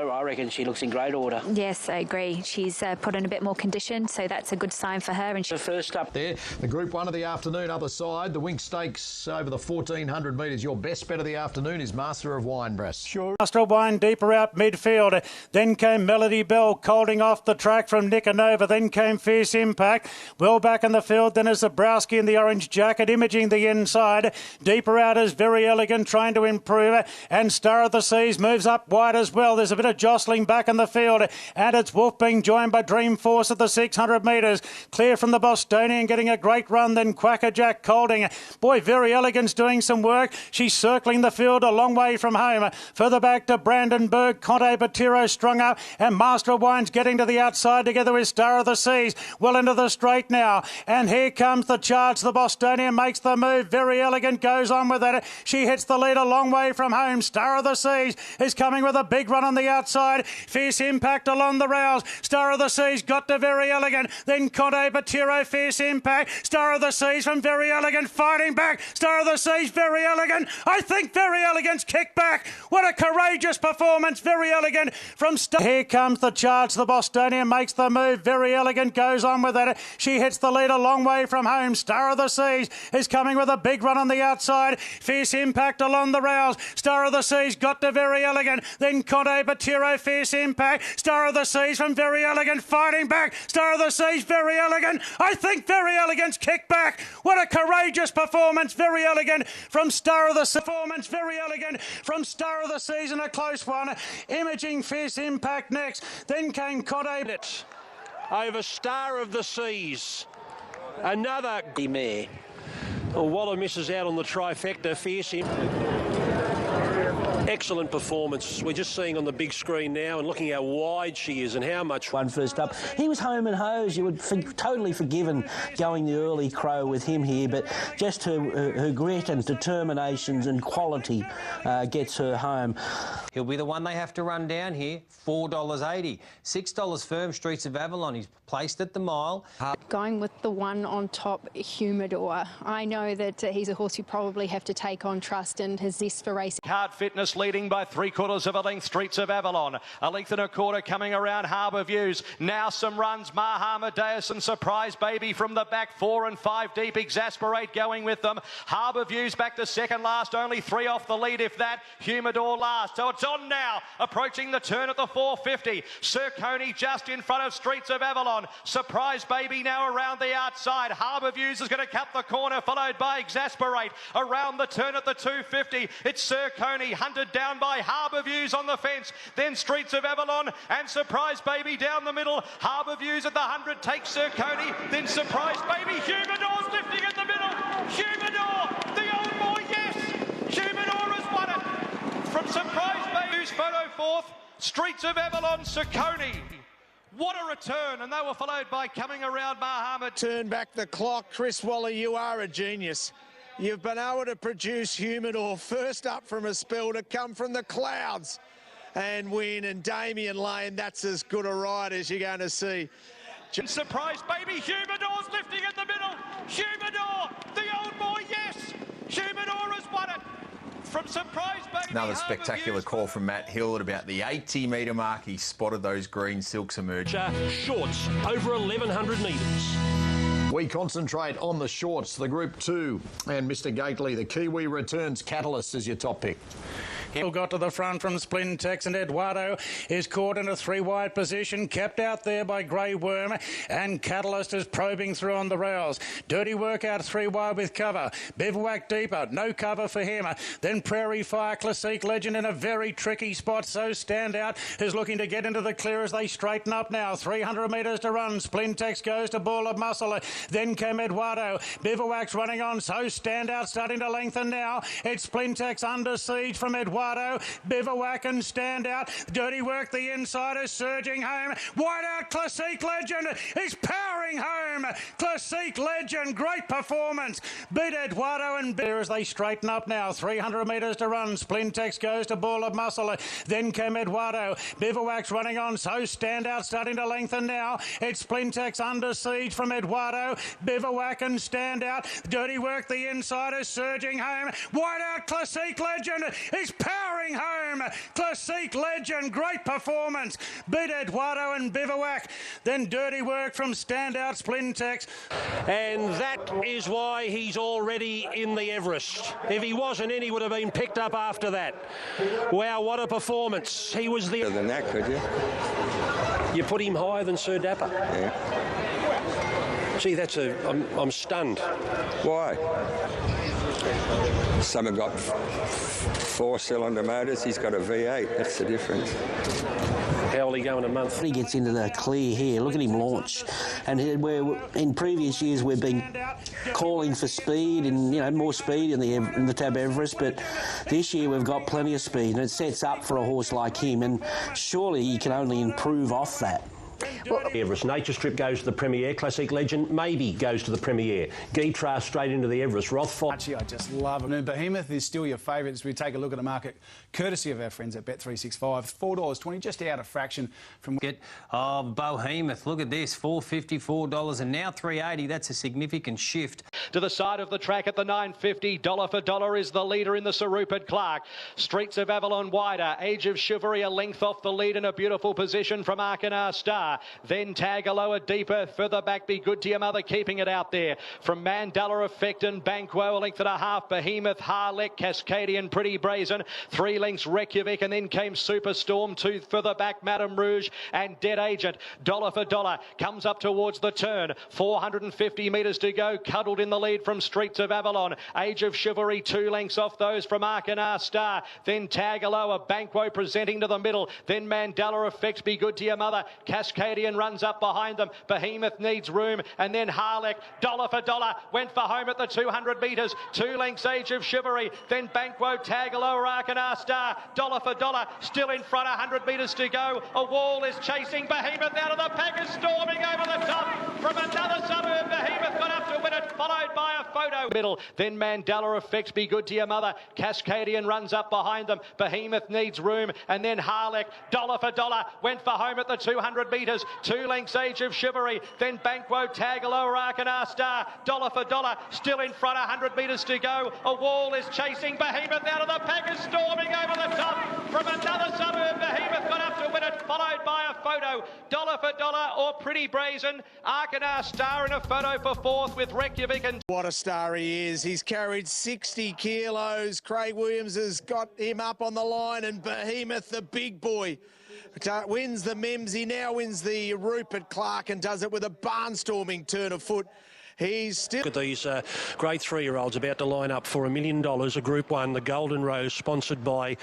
Whiteout, I reckon she looks in great order. Yes, I agree. She's put in a bit more condition, so that's a good sign for her. And The first up there, the Group 1 of the afternoon, other side, the Winx Stakes over the 1400 metres. Your best bet of the afternoon is Master of Wine, Brass. Sure. Master of Wine deeper out midfield. Then came Melody Bell colding off the track from Nicanova. Then came Fierce Impact. Well back in the field. Then is Zabrowski in the orange jacket, imaging the inside. Deeper out is Very Elegant, trying to improve. And Star of the Seas moves up wide as well. There's a bit of jostling back in the field. And it's Wolf being joined by Dream Force at the 600 metres. Clear from the Bostonian, getting a great run. Then Quacker Jack Colding. Boy, Very Elegant's doing some work. She's circling the field a long way from home. Further back to Brandenburg, Conte Batiro strung up. And Master of Wine's getting to the outside together with Star of the Seas. Well into the straight now. And here comes the charge. The Bostonian makes the move. Very Elegant goes on with it. She hits the lead a long way from home. Star of the Seas is coming with a big run on the outside. Fierce Impact along the rails. Star of the Seas got to Very Elegant. Then Conte Batiro, Fierce Impact. Star of the Seas from Very Elegant fighting back. Star of the Seas, Very Elegant. I think Very Elegant's kicked back. What a courageous performance. Very Elegant from Star. Here comes the charge. The Bostonian makes the move. Very Elegant goes on with it. She hits the lead a long way from home. Star of the Seas is coming with a big run on the outside. Fierce Impact along the rails. Star of the Seas got to Very Elegant. Then Conte Batiro, Fierce Impact. Star of the Seas from Very Elegant fighting back. Star of the Seas, Very Elegant. I think Very Elegant's kicked back. What a courageous performance. Very Elegant from Star of the Seas. Performance, Very Elegant from Star of the Seas, and a close one. Imaging Fierce Impact next. Then came Conte over Star of the Seas. Another mare. Waller misses out on the trifecta. Fierce excellent performance. We're just seeing on the big screen now and looking how wide she is and how much. One first up. He was home and hose. You would totally forgiven going the early crow with him here, but just her grit and determinations and quality gets her home. He'll be the one they have to run down here. $4.80. $6 firm, Streets of Avalon. He's placed at the mile. Going with the one on top, Humidor. I know that he's a horse you probably have to take on trust and his zest for racing. Hard Fitness leading by 3/4 of a length, Streets of Avalon. A length and a quarter coming around Harbour Views. Now some runs, Maha Amadeus and Surprise Baby from the back, 4 and 5 deep. Exasperate going with them. Harbour Views back to second last, only 3 off the lead if that. Humidor last. So it's on now, approaching the turn at the 450. Sir Coney just in front of Streets of Avalon. Surprise Baby now around the outside. Harbour Views is going to cut the corner, followed by Exasperate. Around the turn at the 250, it's Sir Coney, hunted down by Harbour Views on the fence. Then Streets of Avalon and Surprise Baby down the middle. Harbour Views at the 100 takes Sir Coney. Then Surprise Baby. Humidor's lifting at the middle. Humidor, the old boy, yes. Humidor has won it. From Surprise Baby's photo fourth. Streets of Avalon, Sir Coney. What a return, and they were followed by coming around Mahamad. Turn back the clock. Chris Waller, you are a genius. You've been able to produce Humidor first up from a spell to come from the clouds and win. And Damien Lane, that's as good a ride as you're going to see. Surprise Baby, Humidor's lifting at the middle. Humidor, the old boy, yes. Humidor has won it. From Surprise Baby. Another spectacular call from Matt Hill at about the 80-metre mark. He spotted those green silks emerge. Shorts over 1,100 metres. We concentrate on the shorts, the Group 2, and Mr. Gately, the Kiwi returns. Catalyst is your top pick. Hill got to the front from Splintex, and Eduardo is caught in a 3-wide position, kept out there by Grey Worm, and Catalyst is probing through on the rails. Dirty work out 3-wide with cover. Bivouac deeper, no cover for him. Then Prairie Fire, Classique Legend in a very tricky spot. So Standout is looking to get into the clear as they straighten up now. 300 metres to run. Splintex goes to Ball of Muscle. Then came Eduardo. Bivouac's running on. So Standout starting to lengthen now. It's Splintex under siege from Eduardo. Bivouac and Standout. Dirty work, the insider surging home. Whiteout, Classique Legend is powering home. Classique Legend, great performance. Beat Eduardo and Beer as they straighten up now. 300 metres to run. Splintex goes to Ball of Muscle. Then came Eduardo. Bivouac's running on. So Standout starting to lengthen now. It's Splintex under siege from Eduardo. Bivouac and Standout. Dirty work, the insider surging home. Whiteout, Classique Legend is powering powering home. Classique Legend, great performance. Beat Eduardo and Bivouac. Then dirty work from standout Splintex. And that is why he's already in the Everest. If he wasn't in, he would have been picked up after that. Wow, what a performance. He was the... Better than that, could you? You put him higher than Sir Dapper? Yeah. See, I'm stunned. Why? Some have got four-cylinder motors. He's got a V8. That's the difference. How will he go in a month? He gets into the clear here. Look at him launch. And in previous years we've been calling for speed and more speed in the Tab Everest, but this year we've got plenty of speed, and it sets up for a horse like him. And surely he can only improve off that. Well, Everest Nature Strip goes to the Premier. Classique Legend maybe goes to the Premier. Guitras straight into the Everest. Rothfire. Actually, I just love it. And Behemoth is still your favourite as we take a look at the market, courtesy of our friends at Bet365. $4.20, just out a fraction from... Behemoth, look at this, $4.54 and now $3.80. That's a significant shift. To the side of the track at the $9.50, dollar for dollar is the leader in the Sir Rupert Clark. Streets of Avalon wider. Age of Chivalry a length off the lead in a beautiful position from Arkanar Star. Then Tagaloa deeper, further back Be Good to Your Mother, keeping it out there. From Mandela Effect and Banquo, a length and a half. Behemoth, Harlech, Cascadian, Pretty Brazen. 3 lengths Reykjavik, and then came Superstorm. 2 further back, Madame Rouge and Dead Agent. Dollar for dollar comes up towards the turn. 450 metres to go, cuddled in the lead from Streets of Avalon. Age of Chivalry 2 lengths off those from Arkanar Star. Then Tagaloa, Banquo presenting to the middle. Then Mandela Effect, Be Good to Your Mother. Cascadian runs up behind them. Behemoth needs room, and then Harlech, dollar for dollar, went for home at the 200 metres. 2 lengths Age of Chivalry. Then Banquo, Tagaloa, Arkanar Star, dollar for dollar, still in front. 100 metres to go. A wall is chasing Behemoth out of the pack, is storming over the top from another suburb. Behemoth got up to win it, followed by a photo middle. Then Mandela Effect, Be Good to Your Mother. Cascadian runs up behind them. Behemoth needs room, and then Harlech, dollar for dollar, went for home at the 200 metres. 2 lengths Age of Chivalry. Then Banquo, Tagaloa, Arkanar Star, dollar for dollar, still in front. 100 metres to go. A wall is chasing Behemoth out of the pack, is storming over the top from another suburb. Behemoth got up to win it, followed by a photo. Dollar for dollar or Pretty Brazen. Arkanar Star in a photo for 4th with Reykjavik. And what a star he is. He's carried 60 kilos. Craig Williams has got him up on the line, and Behemoth, the big boy, wins the Mems. He now wins the Rupert Clark and does it with a barnstorming turn of foot. He's still... Look at these great 3-year-olds about to line up for $1 million, a Group 1, the Golden Rose, sponsored by...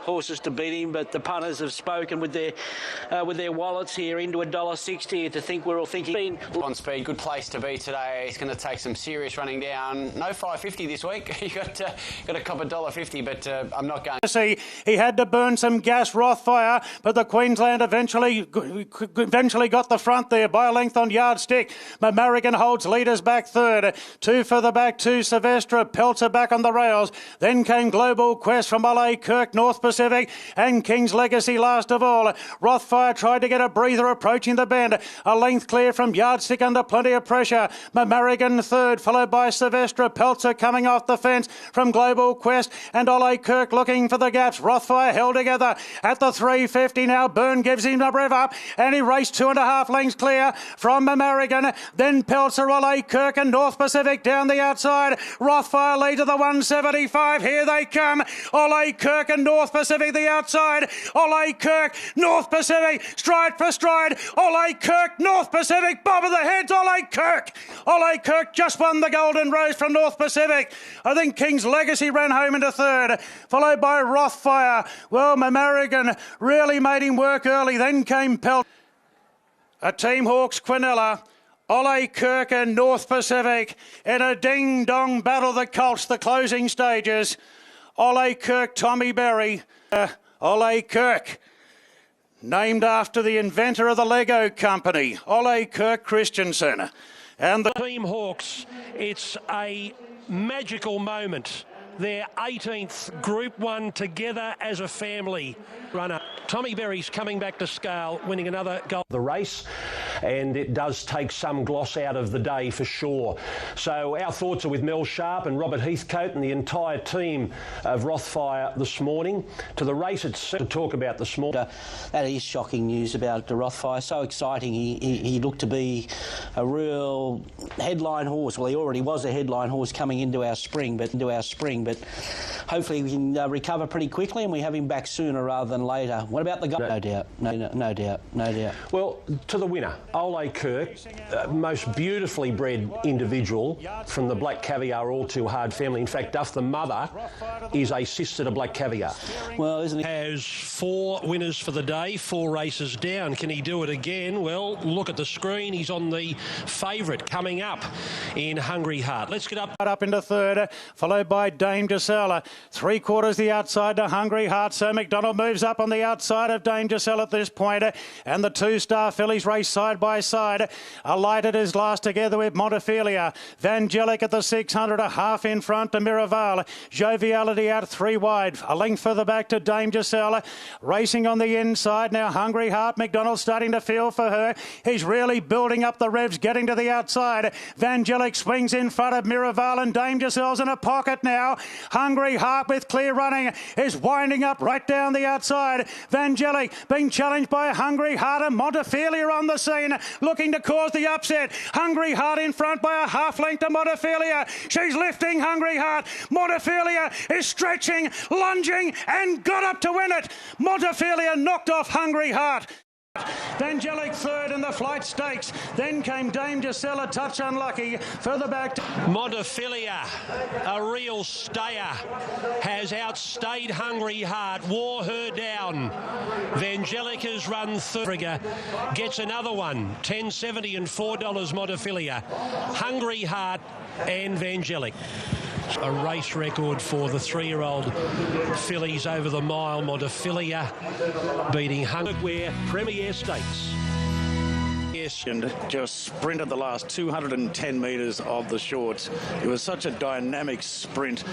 Horses to beat him, but the punters have spoken with their wallets here into $1.60 to think we're all thinking. On speed, good place to be today. He's going to take some serious running down. No $5.50 this week. You got to cop $1.50, but I'm not going. See, he had to burn some gas. Rothfire, but the Queensland eventually got the front there by a length on Yardstick. Mamarigan holds leaders back third. 2 further back to Sylvestre. Pelter back on the rails. Then came Global Quest from L.A. Kirk, North Pacific, and King's Legacy last of all. Rothfire tried to get a breather approaching the bend. A length clear from Yardstick under plenty of pressure. Mamarigan third, followed by Sylvestre. Pelter coming off the fence from Global Quest, and Ole Kirk looking for the gaps. Rothfire held together at the 350 now. Byrne gives him a rev up, and he raced 2.5 lengths clear from Mamarigan. Then Pelter, Ole Kirk, and North Pacific down the outside. Rothfire lead to the 175. Here they come. Ole Kirk and North Pacific the outside. Ole Kirk, North Pacific, stride for stride. Ole Kirk, North Pacific, bob of the heads. Ole Kirk. Ole Kirk just won the Golden Rose from North Pacific. I think King's Legacy ran home into third, followed by Rothfire. Well, Mamarigan really made him work early. Then came Pelt. A Team Hawks Quinella. Ole Kirk and North Pacific in a ding-dong battle, the Colts, the closing stages. Ole Kirk, Tommy Berry. Ole Kirk, named after the inventor of the Lego company, Ole Kirk Christensen. And the Team Hawks, it's a magical moment. Their 18th Group 1 together as a family runner. Tommy Berry's coming back to scale, winning another goal. The race, and it does take some gloss out of the day for sure. So our thoughts are with Mel Sharp and Robert Heathcote and the entire team of Rothfire this morning. To the race itself to talk about this morning. That is shocking news about the Rothfire. So exciting. He looked to be a real headline horse. Well, he already was a headline horse coming into our spring, but hopefully we can recover pretty quickly and we have him back sooner rather than later. What about the guy? No doubt. Well, to the winner, Ole Kirk, most beautifully bred individual from the Black Caviar All Too Hard family. In fact, Duff, the mother, is a sister to Black Caviar. Well, isn't he? Has 4 winners for the day, 4 races down. Can he do it again? Well, look at the screen. He's on the favourite coming up in Hungry Heart. Let's get up into third, followed by Dame Gisela. 3/4 the outside to Hungry Heart. So McDonald moves up on the outside of Dame Gisela at this point, and the 2-star fillies race side by side. Alighted is last together with Montefilia. Vangelic at the 600, a half in front to Miraval. Joviality out 3 wide, a length further back to Dame Gisela. Racing on the inside now, Hungry Heart. McDonald starting to feel for her. He's really building up the revs, getting to the outside. Vangelic swings in front of Miraval, and Dame Gisela's in a pocket now. Hungry Heart with clear running is winding up right down the outside. Vangelic being challenged by Hungry Heart, and Montefilia on the scene looking to cause the upset. Hungry Heart in front by a half length to Montefilia. She's lifting Hungry Heart. Montefilia is stretching, lunging, and got up to win it. Montefilia knocked off Hungry Heart. Vangelic third in the Flight Stakes. Then came Dame Gisela, touch unlucky. Further back to Montefilia, a real stayer, has outstayed Hungry Heart, wore her down. Vangelic has run third, gets another one, $10.70 and $4 Montefilia. Hungry Heart and Vangelic. A race record for the 3-year-old fillies over the mile. Montefilia beating Hungry Premier Stakes. And just sprinted the last 210 metres of the shorts. It was such a dynamic sprint.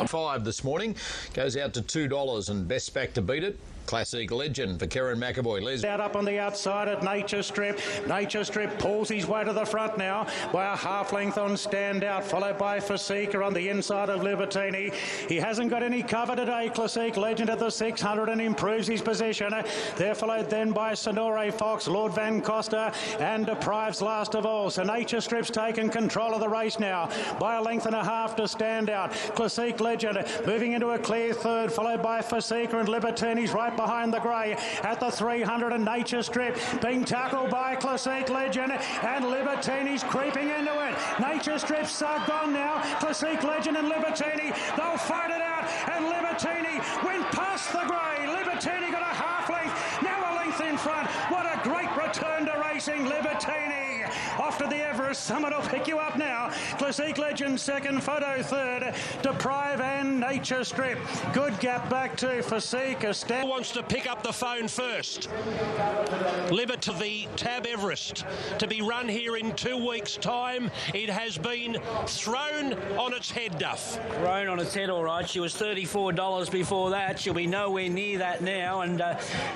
5 this morning goes out to $2 and best back to beat it. Classic Legend for Karen McAvoy. Les out up on the outside at Nature Strip. Nature Strip pulls his way to the front now by a half length on Standout, followed by Fasika on the inside of Libertini. He hasn't got any cover today. Classic Legend at the 600 and improves his position. They're followed then by Sonore Fox, Lord Van Costa, and Deprives last of all. So Nature Strip's taken control of the race now by a length and a half to Standout. Classic Legend moving into a clear third, followed by Fasika and Libertini's right behind the grey at the 300, and Nature Strip being tackled by Classic Legend, and Libertini's creeping into it. Nature Strip's gone now. Classic Legend and Libertini, they'll fight it out, and Libertini went past the grey. Libertini got a half length, now a length in front. What a great return to racing, Libertini. Off to the Everest. Summit will pick you up now. Classic Legend second, Photo third, Deprive and Nature Strip. Good gap back to Fasika. Who wants to pick up the phone first? Liberty to the Tab Everest to be run here in 2 weeks' time. It has been thrown on its head, Duff. Thrown on its head, all right. She was $34 before that. She'll be nowhere near that now, and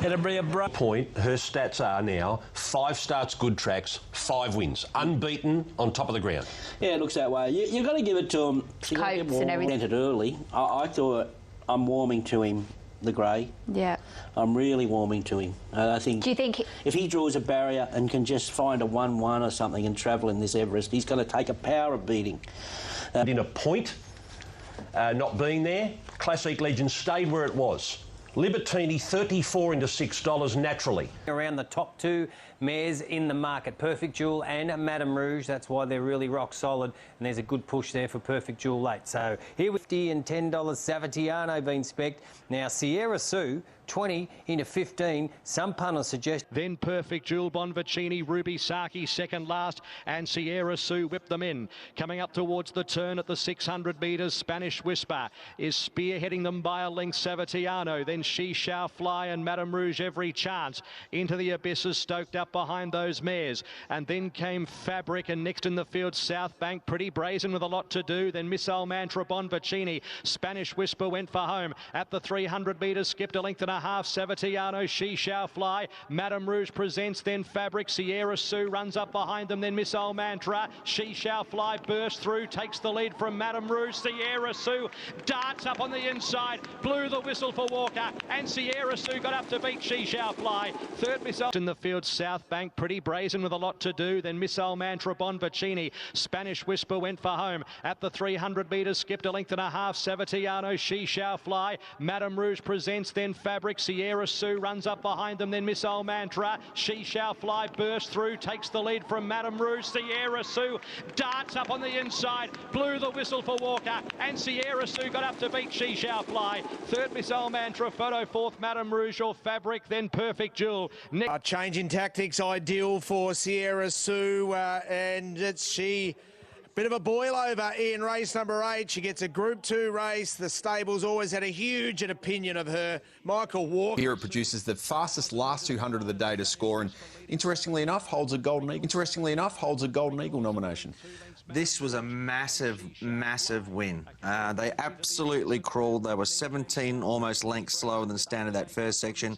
it'll be a point. Her stats are now 5 starts, good tracks, 5 wins, unbeaten on top of the ground. Yeah, it looks that way. You've got to give it to him. Coats and everything. Early. I thought I'm warming to him, the grey. Yeah. I'm really warming to him. I think. Do you think if he draws a barrier and can just find a 1-1 or something and travel in this Everest, he's going to take a power of beating. In a point, not being there, Classic Legend stayed where it was. Libertini 34 into $6 naturally. Around the top 2 mares in the market, Perfect Jewel and Madame Rouge. That's why they're really rock solid, and there's a good push there for Perfect Jewel late. So here with $50 and $10, Savatiano being spec'd. Now Sierra Sue, 20 into 15. Some punters suggest. Then Perfect Jewel, Bonvicini, Ruby Saki second last, and Sierra Sue whipped them in. Coming up towards the turn at the 600 metres, Spanish Whisper is spearheading them by a length. Savatiano, then She Shall Fly and Madame Rouge every chance. Into the abysses, stoked up behind those mares. And then came Fabric, and next in the field, South Bank, Pretty Brazen with a lot to do. Then Missile Mantra, Bonvicini. Spanish Whisper went for home at the 300 metres, skipped a length and a 1.5, Savatiano, She Shall Fly. Madame Rouge presents, then Fabric. Sierra Sue runs up behind them, then Missile Mantra. She Shall Fly bursts through, takes the lead from Madame Rouge. Sierra Sue darts up on the inside, blew the whistle for Walker, and Sierra Sue got up to beat She Shall Fly. Third Missile in the field, South Bank, pretty brazen with a lot to do. Then Missile Mantra, Bonvicini. Spanish Whisper went for home. At the 300 metres, skipped a length and a half. Savatiano, She Shall Fly. Madame Rouge presents, then Fabric. Sierra Sue runs up behind them, then Missile Mantra. She Shall Fly bursts through, takes the lead from Madame Rouge. Sierra Sue darts up on the inside, blew the whistle for Walker, and Sierra Sue got up to beat She Shall Fly. Third Missile Mantra, photo fourth, Madame Rouge or Fabric, then Perfect Jewel. Change in tactics ideal for Sierra Sue, and she... Bit of a boil over in race number 8. She gets a Group 2 race. The stable's always had a huge opinion of her. Michael Walker. Here it produces the fastest last 200 of the day to score, and interestingly enough, holds a Golden Eagle nomination. This was a massive, massive win. They absolutely crawled. They were 17 almost lengths slower than standard that first section.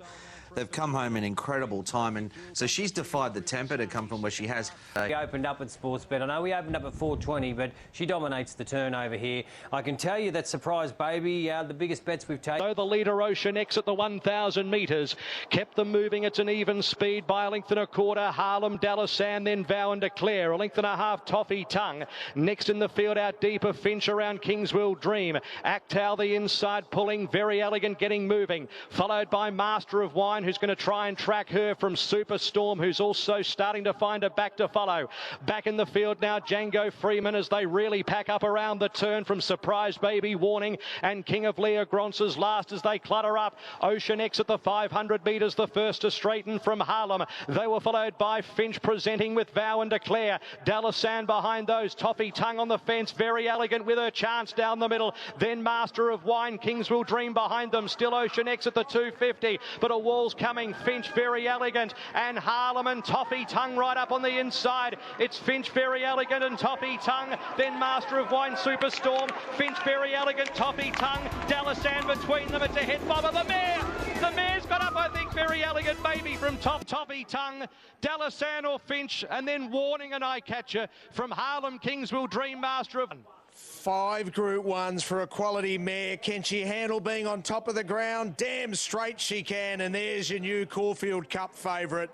They've come home in incredible time, and so she's defied the temper to come from where she has. We opened up at Sportsbet. I know we opened up at 4.20, but she dominates the turnover here. I can tell you that Surprise Baby, the biggest bets we've taken. So the leader, Ocean X, at the 1,000 metres, kept them moving. It's an even speed by a length and a quarter. Harlem, Dallasan, then Vow and Declare. A length and a half, Toffee Tongue. Next in the field, out deeper, Finch around Kingswell Dream. Actal the inside, pulling, Very Elegant, getting moving. Followed by Master of Wine, who's going to try and track her from Superstorm, who's also starting to find a back to follow. Back in the field now, Django Freeman, as they really pack up around the turn from Surprise Baby, Warning, and King of Lear Gronce's last as they clutter up. Ocean X at the 500 metres, the first to straighten from Harlem. They were followed by Finch presenting with Vow and Declare. Dallasan behind those. Toffee Tongue on the fence. Very Elegant with her chance down the middle. Then Master of Wine, Kingswell Dream behind them. Still Ocean X at the 250, but a wall's coming. Finch, Very Elegant, and Harlem and Toffee Tongue right up on the inside. It's Finch, Very Elegant and Toffee Tongue, then Master of Wine, Superstorm. Finch, Very Elegant, Toffee Tongue, Dallasan between them. It's a head bob of the mare. The mare's got up, I think. Very Elegant Baby from Toffee Tongue, Dallasan or Finch, and then Warning and Eye Catcher from Harlem, Kingswell Dream, Master of... 5 Group 1s for a quality mare. Can she handle being on top of the ground? Damn straight she can. And there's your new Caulfield Cup favourite.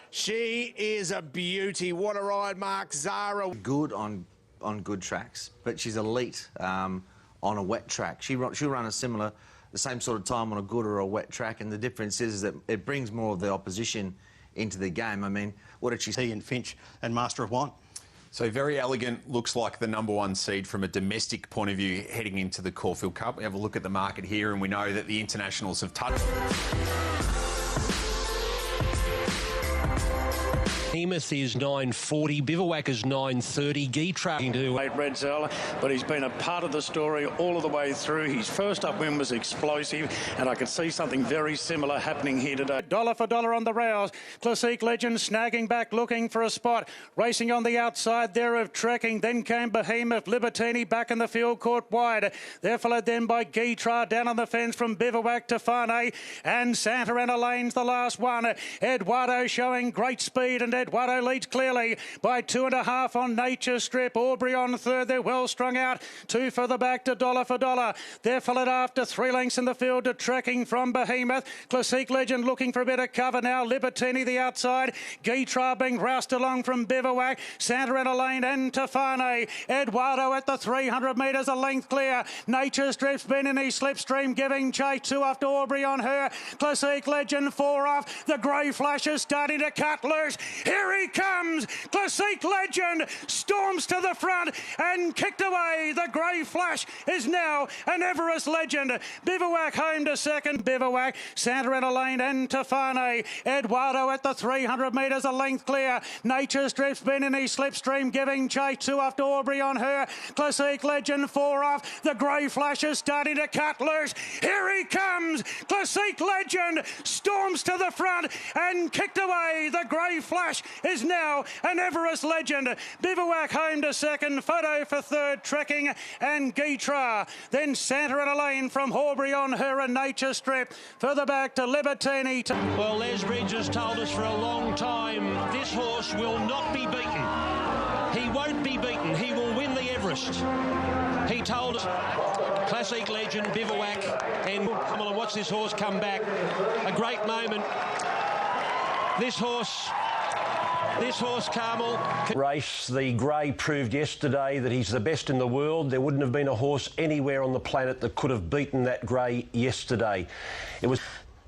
She is a beauty. What a ride, Mark. Zara. Good on good tracks, but she's elite on a wet track. She'll run the same sort of time on a good or a wet track, and the difference is that it brings more of the opposition into the game. I mean, what did she see in Finch and Master of Wine? So Very Elegant looks like the #1 seed from a domestic point of view heading into the Caulfield Cup. We have a look at the market here and we know that the internationals have touched. Behemoth is 9.40, Bivouac is 9.30, Geetra to Late Red Zella, but he's been a part of the story all of the way through. His first up win was explosive, and I can see something very similar happening here today. Dollar for dollar on the rails. Classique Legend snagging back, looking for a spot. Racing on the outside there of Trekking. Then came Behemoth. Libertini back in the field, caught wide. They're followed then by Geetra down on the fence from Bivouac to Fane. And Santa Ana Lane's the last one. Eduardo showing great speed, and Eduardo leads clearly by 2.5 on Nature Strip. Aubrey on third. They're well strung out. 2 further back to Dollar for Dollar. They're followed after 3 lengths in the field to Trekking from Behemoth. Classique Legend looking for a bit of cover now. Libertini the outside. Geetra being roused along from Bivouac. Santa Ana Lane and Tafane. Eduardo at the 300 metres, a length clear. Nature Strip's been in his slipstream, giving chase. 2 after Aubrey on her. Classique Legend 4 off. The grey flash is starting to cut loose. Here he comes. Classique Legend storms to the front and kicked away. The grey flash is now an Everest Legend. Bivouac home to second. Bivouac, Santa Ana Lane and Tafane. Eduardo at the 300 metres, a length clear. Nature Strip's been in his slipstream, giving chase. 2 after Aubrey on her. Classique Legend 4 off. The grey flash is starting to cut loose. Here he comes. Classique Legend storms to the front and kicked away. The grey flash Rush is now an Everest legend. Bivouac home to second, Photo for third, Trekking and Guitra. Then Santa Ana Lane from Horbury on her and Nature Strip. Further back to Libertini. Well, Les Bridge has told us for a long time this horse will not be beaten. He won't be beaten. He will win the Everest. He told us, classic legend, Bivouac, and come on and watch this horse come back. A great moment. This horse, Carmel. Race, the grey proved yesterday that he's the best in the world. There wouldn't have been a horse anywhere on the planet that could have beaten that grey yesterday. It was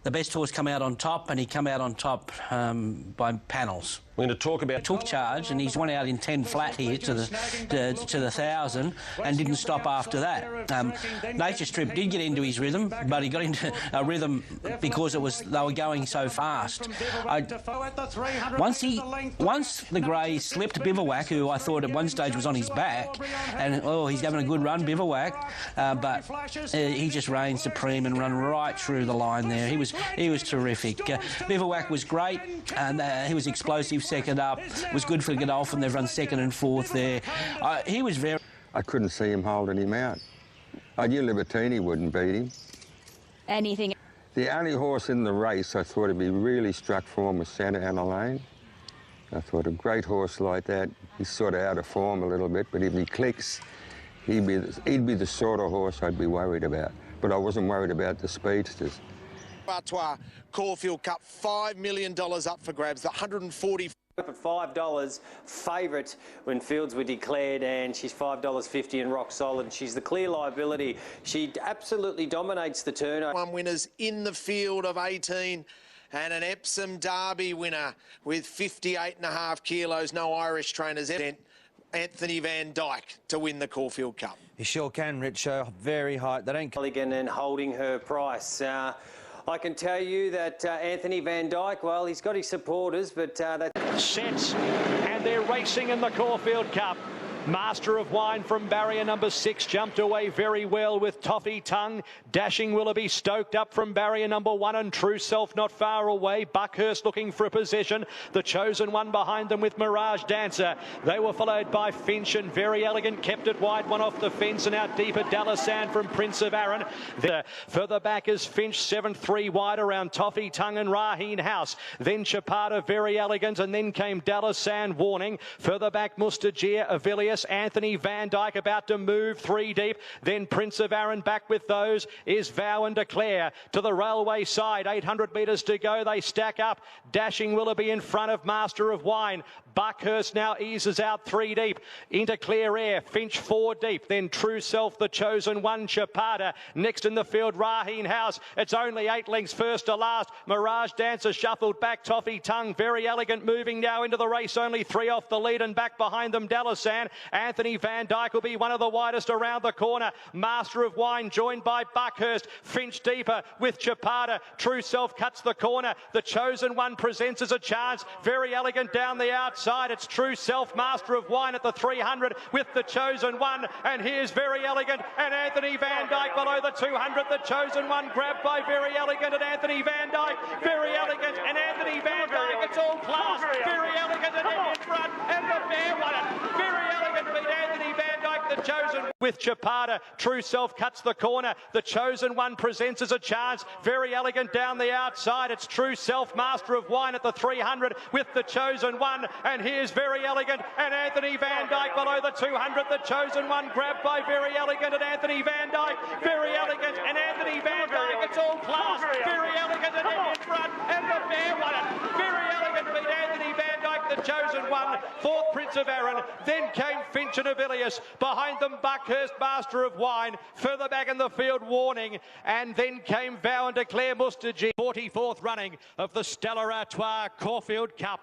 the best horse come out on top, and he come out on top by panels. We're going to talk about... Took charge, and he's went out in 10 flat here to the 1,000 and didn't stop after that. Nature Strip did get into his rhythm, but he got into a rhythm because they were going so fast. Once the grey slipped Bivouac, who I thought at one stage was on his back, and he's having a good run, Bivouac, but he just reigned supreme and run right through the line there. He was terrific. Bivouac was great, and he was explosive. Second up, was good for Godolphin. They've run second and fourth there. He was very... I couldn't see him holding him out. I knew Libertini wouldn't beat him. Anything? The only horse in the race I thought would be really struck form was Santa Ana Lane. I thought a great horse like that, he's sort of out of form a little bit, but if he clicks, he'd be the sort of horse I'd be worried about. But I wasn't worried about the speedsters. Artois Caulfield Cup, $5 million up for grabs. The 140. At $5, favourite when fields were declared, and she's $5.50 and rock solid. She's the clear liability. She absolutely dominates the turn. One winners in the field of 18, and an Epsom Derby winner with 58.5 kilos. No Irish trainers. Anthony Van Dyke to win the Caulfield Cup. He sure can, Rich. Very high. They don't... Mulligan and holding her price. I can tell you that Anthony Van Dyke, well, he's got his supporters, but that... Sets, and they're racing in the Caulfield Cup. Master of Wine from barrier number 6 jumped away very well with Toffee Tongue. Dashing Willoughby stoked up from barrier number 1, and True Self not far away. Buckhurst looking for a position. The Chosen One behind them with Mirage Dancer. They were followed by Finch, and Very Elegant kept it wide, one off the fence, and out deeper Dalasan from Prince of Arran. Further back is Finch, 7-3 wide around Toffee Tongue and Raheen House. Then Chapada, Very Elegant, and then came Dalasan Warning. Further back Mustajir, Avilius, Anthony Van Dyke about to move 3 deep. Then Prince of Arran back with those is Vow and Declare to the railway side. 800 metres to go. They stack up. Dashing Willoughby in front of Master of Wine. Buckhurst now eases out 3 deep into Clear Air. Finch 4 deep. Then True Self, the Chosen One, Chapada. Next in the field, Raheen House. It's only 8 lengths first to last. Mirage Dancer shuffled back. Toffee Tongue, Very Elegant moving now into the race. Only 3 off the lead, and back behind them, Dalasan. Anthony Van Dyke will be one of the widest around the corner. Master of Wine joined by Buckhurst. Finch deeper with Chapada. True Self cuts the corner. The Chosen One presents as a chance. Very Elegant down the outside. It's True Self, Master of Wine at the 300 with the Chosen One. And here's Very Elegant and Anthony Van Dyke below the 200. The Chosen One grabbed by Very Elegant and Anthony Van Dyke. Very Elegant and Anthony Van Dyke. It's all class. Very Elegant and in front. And the bear won it. Very Elegant beat Anthony Van Dyke, the Chosen. With Chapada, True Self cuts the corner. The Chosen One presents as a chance. Very Elegant down the outside. It's True Self, Master of Wine at the 300 with the Chosen One. And here's Very Elegant and Anthony Van Dyke below the 200. The Chosen One grabbed by Very Elegant and Anthony Van Dyke. Very Elegant and Anthony Van Dyke. It's all class. Very Elegant and in front. And the bear won it. Very Elegant beat Anthony Van Dyke, the Chosen One. Fourth, Prince of Arran. Then came Finch and Avilius. Behind them, Buckhurst, Master of Wine. Further back in the field, Warning. And then came Vow and Declare Mustajir. 44th running of the Stella Artois Caulfield Cup.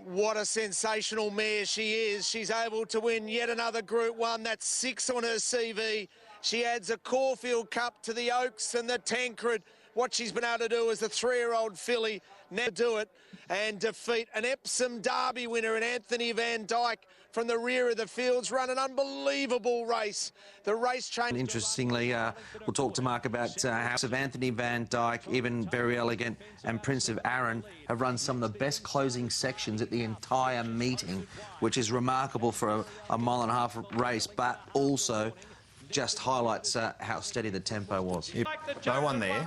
What a sensational mare she is. She's able to win yet another Group 1. That's 6 on her CV. She adds a Caulfield Cup to the Oaks and the Tancred. What she's been able to do as a 3-year-old filly, now do it and defeat an Epsom Derby winner in Anthony Van Dyke from the rear of the fields, run an unbelievable race. The race train. Interestingly, we'll talk to Mark about House of Anthony Van Dyke, even Very Elegant, and Prince of Arran have run some of the best closing sections at the entire meeting, which is remarkable for a mile-and-a-half race, but also just highlights how steady the tempo was. No one there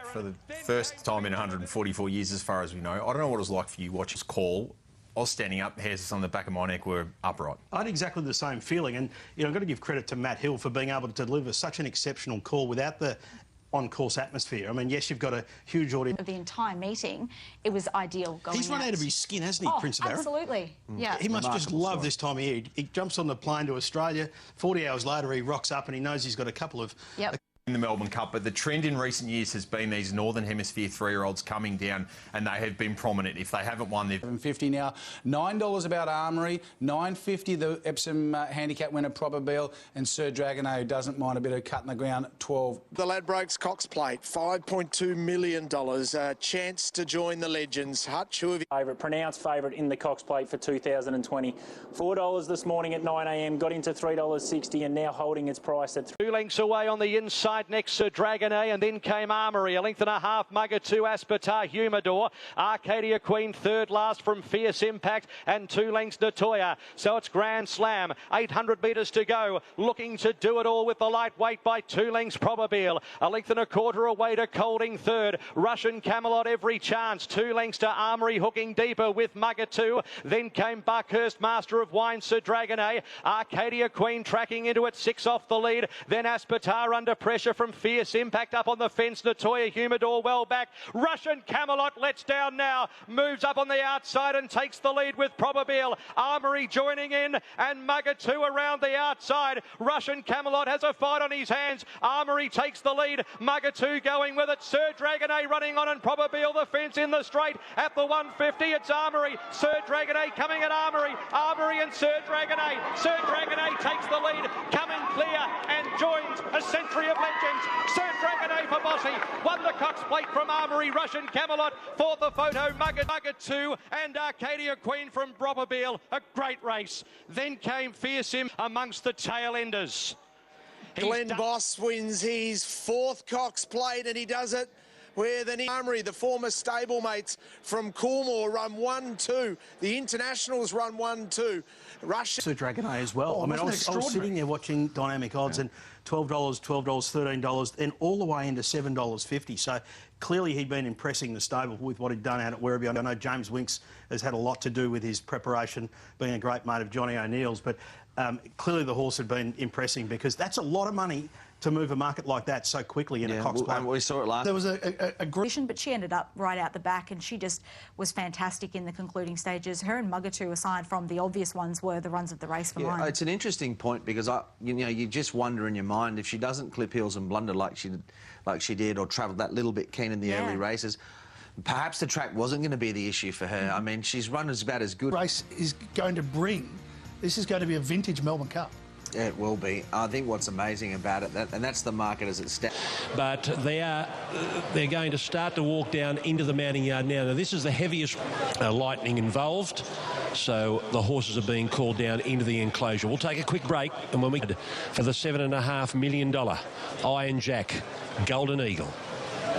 for the first time in 144 years, as far as we know. I don't know what it was like for you watching this call. I was standing up, hairs on the back of my neck were upright. I had exactly the same feeling, and I've got to give credit to Matt Hill for being able to deliver such an exceptional call without the on-course atmosphere. I mean, yes, you've got a huge audience. Of the entire meeting, it was ideal going. He's run out of his skin, hasn't he, Prince of Arran? Absolutely. Yeah. He must just love this time of year. He jumps on the plane to Australia. 40 hours later, he rocks up and he knows he's got a couple of. In the Melbourne Cup, but the trend in recent years has been these Northern Hemisphere 3-year-olds coming down, and they have been prominent. If they haven't won, they've... $7.50 now. $9 about Armory. $9.50 the Epsom handicap winner Probabeel, and Sir Dragonet, who doesn't mind a bit of cut in the ground, 12. The Ladbrokes Cox Plate, $5.2 million. Chance to join the legends. Hutch, who have you... Pronounced favourite in the Cox Plate for 2020. $4 this morning at 9 a.m, got into $3.60 and now holding its price at 2 lengths away on the inside. Next, Sir Dragonet, and then came Armory. A length and a half, Mugger 2, Aspetar, Humidor. Arcadia Queen, third last from Fierce Impact, and 2 lengths, Natoya. So it's Grand Slam. 800 metres to go. Looking to do it all with the lightweight by 2 lengths, Probabeel. A length and a quarter away to Colding, third. Russian Camelot, every chance. 2 lengths to Armory, hooking deeper with Mugger 2. Then came Buckhurst, Master of Wine, Sir Dragonet. Arcadia Queen tracking into it, 6 off the lead. Then Aspetar under pressure from Fierce Impact up on the fence. Natoya Humidor well back. Russian Camelot lets down now. Moves up on the outside and takes the lead with Probabeel. Armory joining in and Mugger 2 around the outside. Russian Camelot has a fight on his hands. Armory takes the lead. Mugger 2 going with it. Sir Dragonet running on and Probabeel the fence in the straight at the 150. It's Armory. Sir Dragonet coming at Armory. Armory and Sir Dragonet. Sir Dragonet takes the lead. Coming clear and joins a century of legends. Sir Dragonet for Bossy won the Cox Plate from Armory. Russian Camelot for the photo. Mugger 2 and Arcadia Queen from Probabeel. A great race. Then came Fierce Im amongst the tail enders. Glenn Boss wins his 4th Cox Plate, and he does it where the Armory, the former stablemates from Coolmore, run 1-2. The Internationals run 1-2. Russia. Sir Dragonet as well. I mean, I was sitting there watching Dynamic Odds and $12, $12, $13, then all the way into $7.50. So clearly he'd been impressing the stable with what he'd done out at Werribee. I know James Winks has had a lot to do with his preparation, being a great mate of Johnny O'Neill's, but clearly the horse had been impressing because that's a lot of money to move a market like that so quickly in a Cox Plate. We saw it last. There was a great... But she ended up right out the back and she just was fantastic in the concluding stages. Her and Mugger 2, aside from the obvious ones, were the runs of the race for mine. It's an interesting point because you just wonder in your mind if she doesn't clip heels and blunder like she did or travel that little bit keen in the early races. Perhaps the track wasn't going to be the issue for her. I mean, she's run about as good. Race is going to bring. This is going to be a vintage Melbourne Cup. Yeah, it will be. I think what's amazing about it, and that's the market as it stands. But they're going to start to walk down into the mounting yard now. Now, this is the heaviest lightning involved, so the horses are being called down into the enclosure. We'll take a quick break, and when we for the $7.5 million Iron Jack Golden Eagle.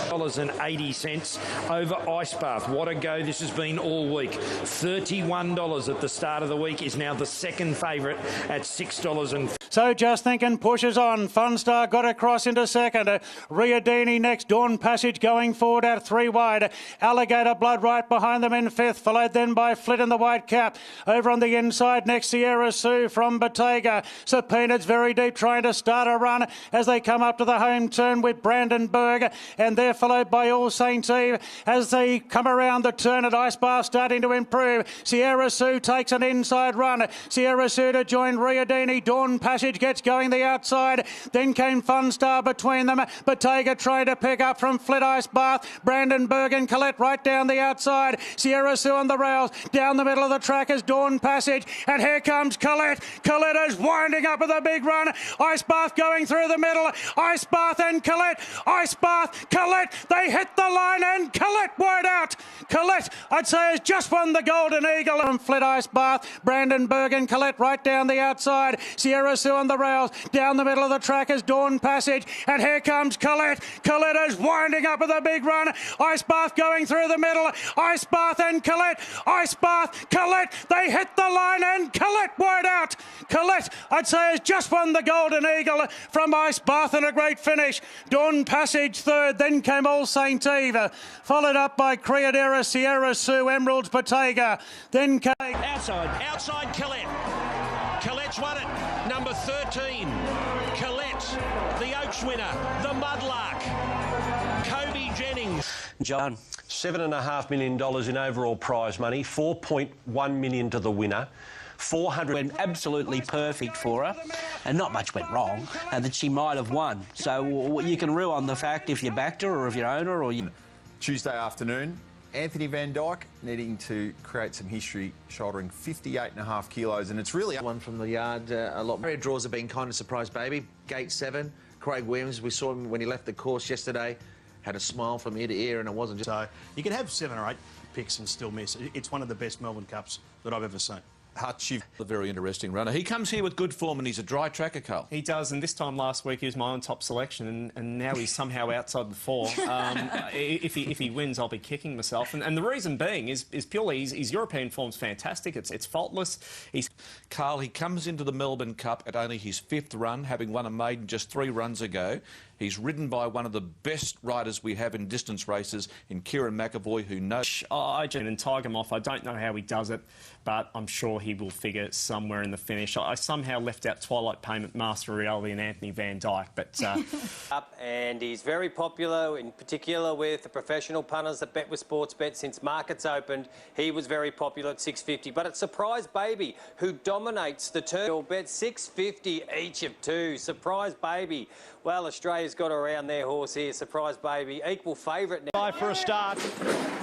$80 over Ice Bath. What a go this has been all week. $31 at the start of the week is now the second favourite at $6. So Just Thinking pushes on. Funstar got across into second. Riadini next. Dawn Passage going forward at 3 wide. Alligator Blood right behind them in 5th, followed then by Flit in the white cap. Over on the inside next, Sierra Sue from Bottega. Subpoena's very deep trying to start a run as they come up to the home turn with Brandenburg, and they're followed by All Saints Eve as they come around the turn at Ice Bar starting to improve. Sierra Sue takes an inside run. Sierra Sue to join Riadini. Dawn Passage Passage gets going the outside. Then came Fun Star between them. Bottega tried to pick up from Flit Ice Bath. Brandon Bergen, Colette right down the outside. Sierra Sue on the rails. Down the middle of the track is Dawn Passage. And here comes Colette. Colette is winding up with a big run. Ice Bath going through the middle. Ice Bath and Colette. Ice Bath, Colette. They hit the line and Colette wide out. Colette, I'd say, has just won the Golden Eagle. From Flit Ice Bath. Brandon Bergen, Colette right down the outside. Sierra Sue on the rails. Down the middle of the track is Dawn Passage. And here comes Colette. Colette is winding up with a big run. Ice Bath going through the middle. Ice Bath and Colette. Ice Bath, Colette. They hit the line and Colette wide out. Colette, I'd say, has just won the Golden Eagle from Ice Bath in a great finish. Dawn Passage third. Then came All Saint Eva. Followed up by Criadera, Sierra Sue, Emeralds, Bottega. Then came... Outside Colette. Colette's won it. Number 13. Colette, the Oaks winner, the Mudlark. Kobe Jennings. John. $7.5 million in overall prize money, $4.1 million to the winner. 400 went absolutely perfect for her, and not much went wrong, and that she might have won. So you can rule on the fact if you backed her or if you own her or you... Tuesday afternoon, Anthony Van Dyke needing to create some history, shouldering 58.5 kilos, and it's really... One from the yard, a lot more. Draws have been kind of surprised, baby. Gate 7, Craig Williams, we saw him when he left the course yesterday, had a smile from ear to ear, and it wasn't just... So you can have 7 or 8 picks and still miss. It's one of the best Melbourne Cups that I've ever seen. Hutch, a very interesting runner. He comes here with good form and he's a dry tracker, Carl. He does, and this time last week he was my own top selection, and now he's somehow outside the 4. If he wins, I'll be kicking myself. And the reason being is purely his European form's fantastic. It's faultless. Carl, he comes into the Melbourne Cup at only his 5th run, having won a maiden just 3 runs ago. He's ridden by one of the best riders we have in distance races in Kieran McAvoy, who knows... And Tiger Moth, I don't know how he does it, but I'm sure he will figure somewhere in the finish. I somehow left out Twilight Payment, Master of Reality and Anthony Van Dyke, but... And he's very popular, in particular with the professional punters that bet with Sportsbet since markets opened. He was very popular at $6.50, but it's Surprise Baby who dominates the turn. Bet $6.50 each of 2. Surprise Baby. Well, Australia's got around their horse here. Surprise Baby, equal favourite now. For a start,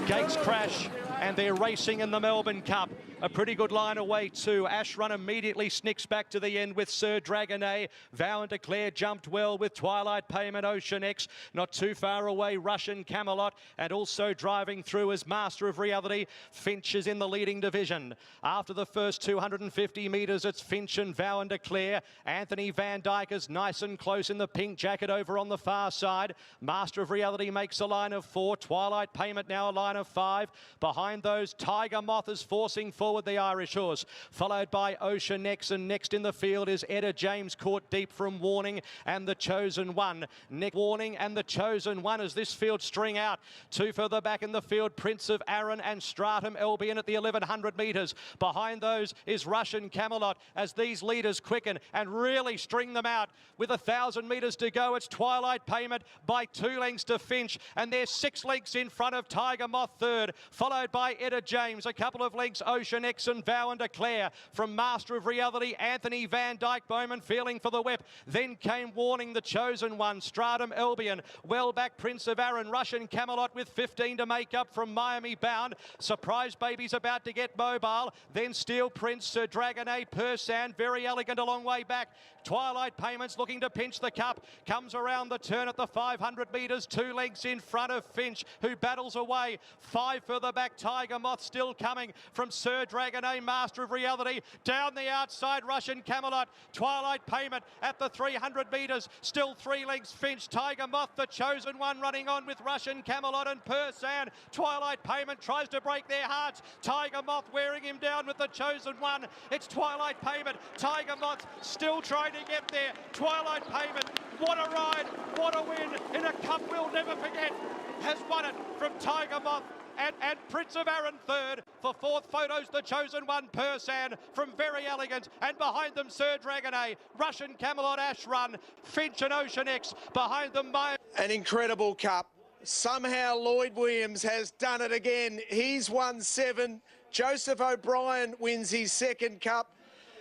gates crash and they're racing in the Melbourne Cup. A pretty good line away too. Ash Run immediately snicks back to the end with Sir Dragonet. Vow and Declare jumped well with Twilight Payment, Ocean X. Not too far away, Russian Camelot. And also driving through as Master of Reality. Finch is in the leading division. After the first 250 metres, it's Finch and Vow and Declare. Anthony Van Dyke is nice and close in the pink jacket over on the far side. Master of Reality makes a line of 4. Twilight Payment now a line of 5. Behind those, Tiger Moth is forcing forward the Irish horse, followed by Ocean X, and next in the field is Etta James, caught deep from Warning and the Chosen One. Nick Warning and the Chosen One as this field string out. 2 further back in the field, Prince of Arran and Stratum Albion at the 1100 metres. Behind those is Russian Camelot as these leaders quicken and really string them out. With 1,000 metres to go, it's Twilight Payment by 2 lengths to Finch, and they're 6 lengths in front of Tiger Moth third, followed by Etta James, a couple of lengths Ocean X and Vow and Declare. From Master of Reality, Anthony Van Dyke, Bowman feeling for the whip. Then came Warning, the Chosen One, Stratum Albion, well back Prince of Arran, Russian Camelot with 15 to make up from Miami Bound. Surprise Baby's about to get mobile. Then Steel Prince, Sir Dragonet, Persan, Very Elegant a long way back. Twilight Payments looking to pinch the cup. Comes around the turn at the 500 metres, 2 lengths in front of Finch, who battles away. 5 further back, Tiger Moth still coming from Sir Dragonet, Master of Reality. Down the outside, Russian Camelot. Twilight Payment at the 300 metres, still 3 lengths Finch. Tiger Moth, the Chosen One, running on with Russian Camelot and Persan. Twilight Payment tries to break their hearts. Tiger Moth wearing him down with the Chosen One. It's Twilight Payment. Tiger Moth still trying to get there. Twilight Payment, what a ride, what a win in a cup we'll never forget. Has won it from Tiger Moth. And Prince of Arran third. For 4th photos, the Chosen One, Persan from Very Elegant. And behind them, Sir Dragonet, Russian Camelot, Ash Run, Finch and Ocean X. Behind them, an incredible cup. Somehow Lloyd Williams has done it again. He's won 7. Joseph O'Brien wins his 2nd cup.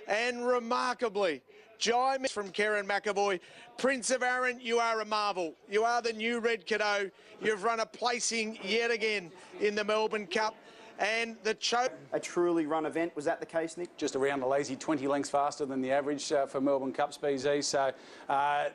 And remarkably, Jai from Kieran McAvoy. Prince of Arran, you are a marvel. You are the new Red Cadeau. You've run a placing yet again in the Melbourne Cup. And the a truly run event. Was that the case, Nick? Just around the lazy 20 lengths faster than the average for Melbourne Cups, BZ. So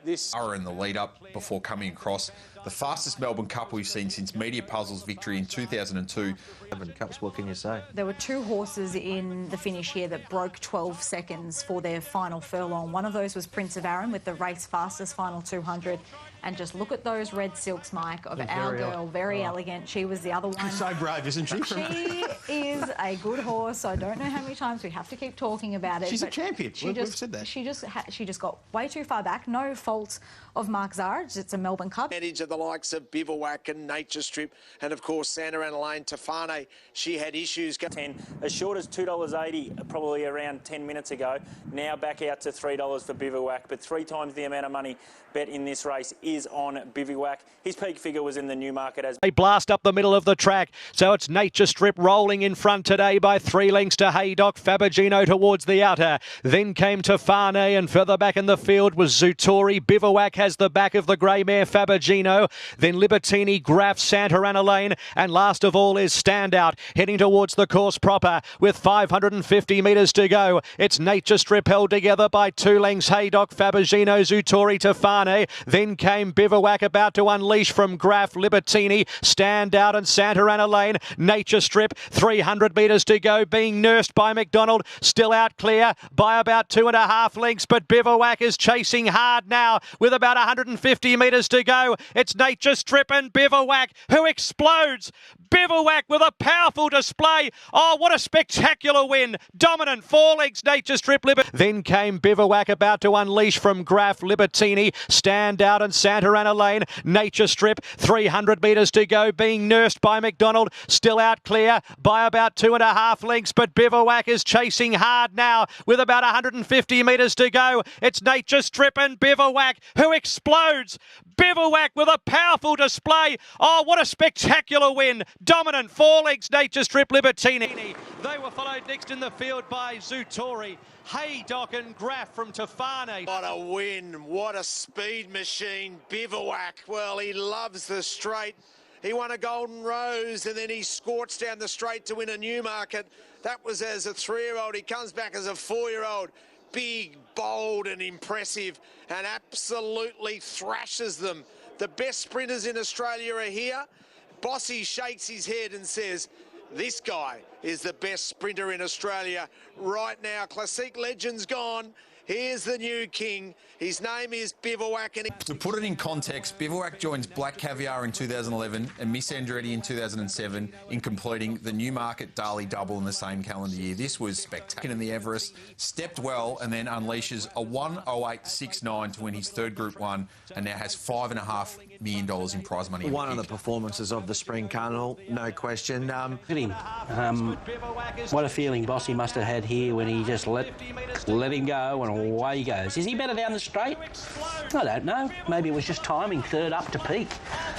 this... Are in the lead-up before coming across. The fastest Melbourne Cup we've seen since Media Puzzle's victory in 2002. Melbourne Cups, what can you say? There were two horses in the finish here that broke 12 seconds for their final furlong. One of those was Prince of Arran with the race fastest final 200. And just look at those red silks, Mike, of our girl. Very elegant. She was the other one. She's so brave, isn't she? She is a good horse. I don't know how many times we have to keep talking about it. She's a champion. We've said that. She just got way too far back. No fault of Mark Zara. It's a Melbourne Cup. Advantage of the likes of Bivouac and Nature Strip and, of course, Santa Ana Lane. Tafane, she had issues. 10, as short as $2.80 probably around 10 minutes ago. Now back out to $3 for Bivouac, but 3 times the amount of money bet in this race is on Bivouac. His peak figure was in the Newmarket as... They blast up the middle of the track, so it's Nature Strip rolling in front today by 3 lengths to Haydock. Fabagino towards the outer. Then came Tafane, and further back in the field was Zutori. Bivouac has the back of the grey mare Fabagino. Then Libertini, Graf, Santa Ana Lane, and last of all is Standout, heading towards the course proper with 550 metres to go. It's Nature Strip held together by 2 lengths. Haydock, Fabagino, Zutori, Tafane. Then came Bivouac about to unleash from Graf, Libertini, Standout and Santa Ana Lane. Nature Strip, 300 metres to go, being nursed by McDonald. Still out clear by about 2.5 lengths, but Bivouac is chasing hard now with about 150 metres to go. It's Nature Strip and Bivouac who explodes. Bivouac with a powerful display. Oh, what a spectacular win. Dominant 4 lengths, Nature Strip. Then came Bivouac about to unleash from Graf, Libertini, Standout and Santa Ana Lane. Nature Strip, 300 metres to go, being nursed by McDonald. Still out clear by about 2.5 lengths, but Bivouac is chasing hard now with about 150 metres to go. It's Nature Strip and Bivouac who explodes. Bivouac with a powerful display. Oh, what a spectacular win. Dominant 4 lengths, Nature Strip, Libertini. They were followed next in the field by Zutori, Haydock and Graf from Tafane. What a win. What a speed machine. Bivouac, well, he loves the straight. He won a Golden Rose and then he scorched down the straight to win a Newmarket. That was as a 3-year-old. He comes back as a 4-year-old. Big, bold and impressive, and absolutely thrashes them. The best sprinters in Australia are here. Bossy shakes his head and says, this guy is the best sprinter in Australia right now. Classic Legend's gone. Here's the new king. His name is Bivouac. And to put it in context, Bivouac joins Black Caviar in 2011 and Miss Andretti in 2007 in completing the Newmarket Darley Double in the same calendar year. This was spectacular in the Everest, stepped well and then unleashes a 1:08.69 to win his 3rd Group 1 and now has $5.5 million in prize money. One of the performances of the Spring Carnival, no question. Look at him. What a feeling Bossy must have had here when he just let him go and away he goes. Is he better down the straight? I don't know. Maybe it was just timing, 3rd up to peak.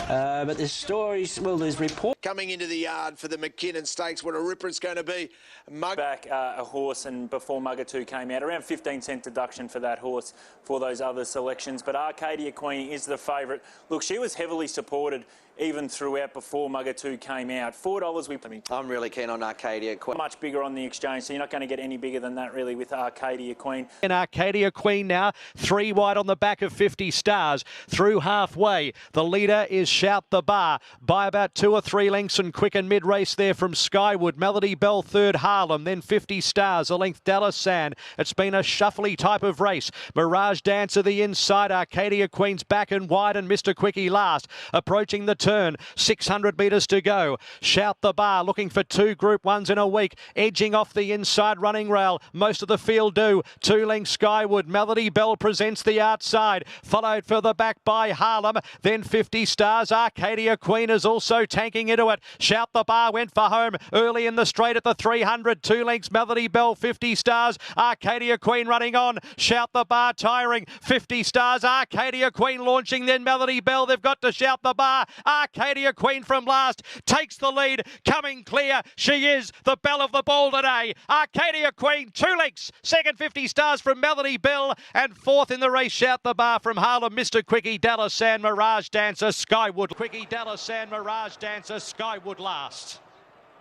But there's stories, well, there's reports. Coming into the yard for the McKinnon Stakes, what a ripper it's going to be. Back a horse, and before Mugger 2 came out, around 15-cent deduction for that horse for those other selections. But Arcadia Queen is the favourite. Look, she was heavily supported even throughout before Mugger 2 came out. $4 I'm really keen on Arcadia Queen. Much bigger on the exchange, so you're not going to get any bigger than that really with Arcadia Queen. And Arcadia Queen now, 3 wide on the back of 50 Stars. Through halfway, the leader is Shout the Bar by about 2 or 3 lengths, and quick and mid-race there from Skywood. Melody Bell 3rd, Harlem, then 50 Stars, a length Dallas Sand. It's been a shuffly type of race. Mirage Dancer the inside, Arcadia Queen's back and wide, and Mr. Quickie last. Approaching the turn, 600 metres to go. Shout the Bar looking for 2 Group 1s in a week, edging off the inside running rail. Most of the field do. 2 lengths Skywood. Melody Bell presents the outside, followed further back by Harlem, then 50 Stars. Arcadia Queen is also tanking into it. Shout the Bar went for home early in the straight at the 300. 2 lengths Melody Bell, 50 Stars. Arcadia Queen running on. Shout the Bar tiring. 50 Stars. Arcadia Queen launching, then Melody Bell. They've got to Shout the Bar. Arcadia Queen from last takes the lead, coming clear. She is the belle of the ball today. Arcadia Queen, 2 lengths. Second 50 Stars from Melody Bell, and fourth in the race, Shout the Bar from Harlem, Mr. Quickie, Dallas Sand, Mirage Dancer, Skywood. Quickie, Dallas Sand, Mirage Dancer, Skywood last.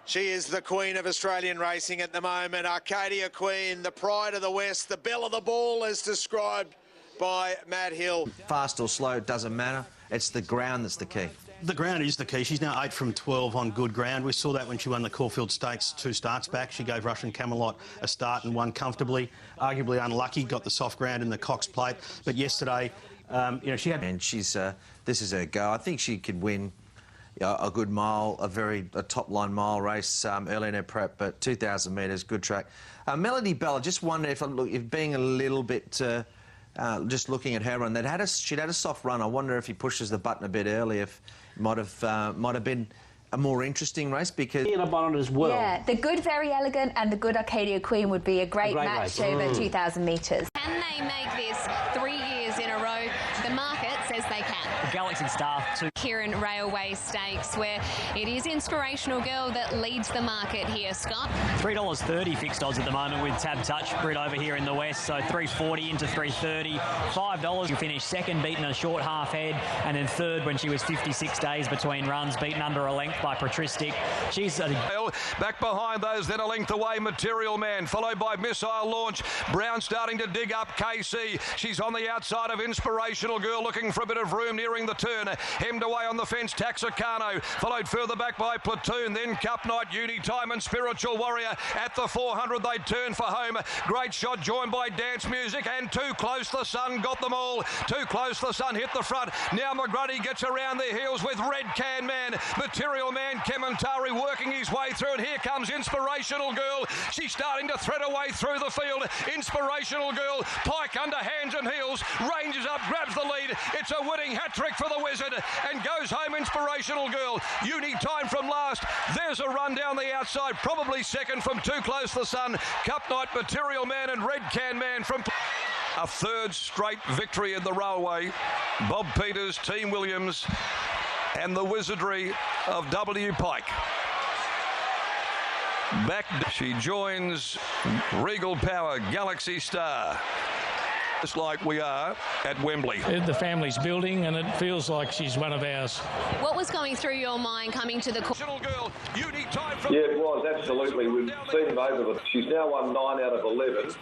She is the queen of Australian racing at the moment. Arcadia Queen, the pride of the West, the belle of the ball as described by Matt Hill. Fast or slow, it doesn't matter. It's the ground that's the key. The ground is the key. She's now 8 from 12 on good ground. We saw that when she won the Caulfield Stakes 2 starts back. She gave Russian Camelot a start and won comfortably. Arguably unlucky, got the soft ground in the Cox Plate. But yesterday, you know, she had... And she's, this is her go. I think she could win a good mile, a top-line mile race early in her prep, but 2,000 metres, good track. Melody Bell, I just wonder if being a little bit... just looking at her run, she'd had a soft run. I wonder if he pushes the button a bit early, if it might have been a more interesting race because... In a bonnet as well. Yeah, the good Very Elegant and the good Arcadia Queen would be a great match over 2,000 metres. Can they make this 3 years in a row? The market says they can. Galaxy Star to Kirin Railway Stakes, where it is Inspirational Girl that leads the market here, Scott. $3.30 fixed odds at the moment with Tab Touch grid over here in the west, so $3.40 into $3.30. $5 you finish second, beaten a short half head, and then third when she was 56 days between runs, beaten under a length by Patristic. She's back behind those, then a length away, Material Man, followed by Missile Launch. Brown starting to dig up KC. She's on the outside of Inspirational Girl, looking for a bit of room nearing the turn. Hemmed away on the fence, Taxicano, followed further back by Platoon, then Cup Night, Uni Time and Spiritual Warrior. At the 400 they turn for home. Great shot joined by Dance Music, and Too Close the Sun got them all. Too Close the Sun hit the front. Now McGrady gets around their heels with Red Can Man. Material Man, Kementari working his way through, and here comes Inspirational Girl. She's starting to thread her way through the field. Inspirational Girl, Pike under hands and heels, ranges up, grabs the lead. It's a winning hat-trick for the Wizard, and goes home Inspirational Girl. Unique Time from last. There's a run down the outside, probably second from Too Close the Sun. Cup Night, Material Man and Red Can Man from... A third straight victory in the railway. Bob Peters, Team Williams, and the wizardry of W. Pike. Back, she joins Regal Power, Galaxy Star. Just like we are at Wembley. The family's building, and it feels like she's one of ours. What was going through your mind coming to the... Girl, Unique Time from... Yeah, it was, absolutely. We've seen him over. She's now won 9 out of 11,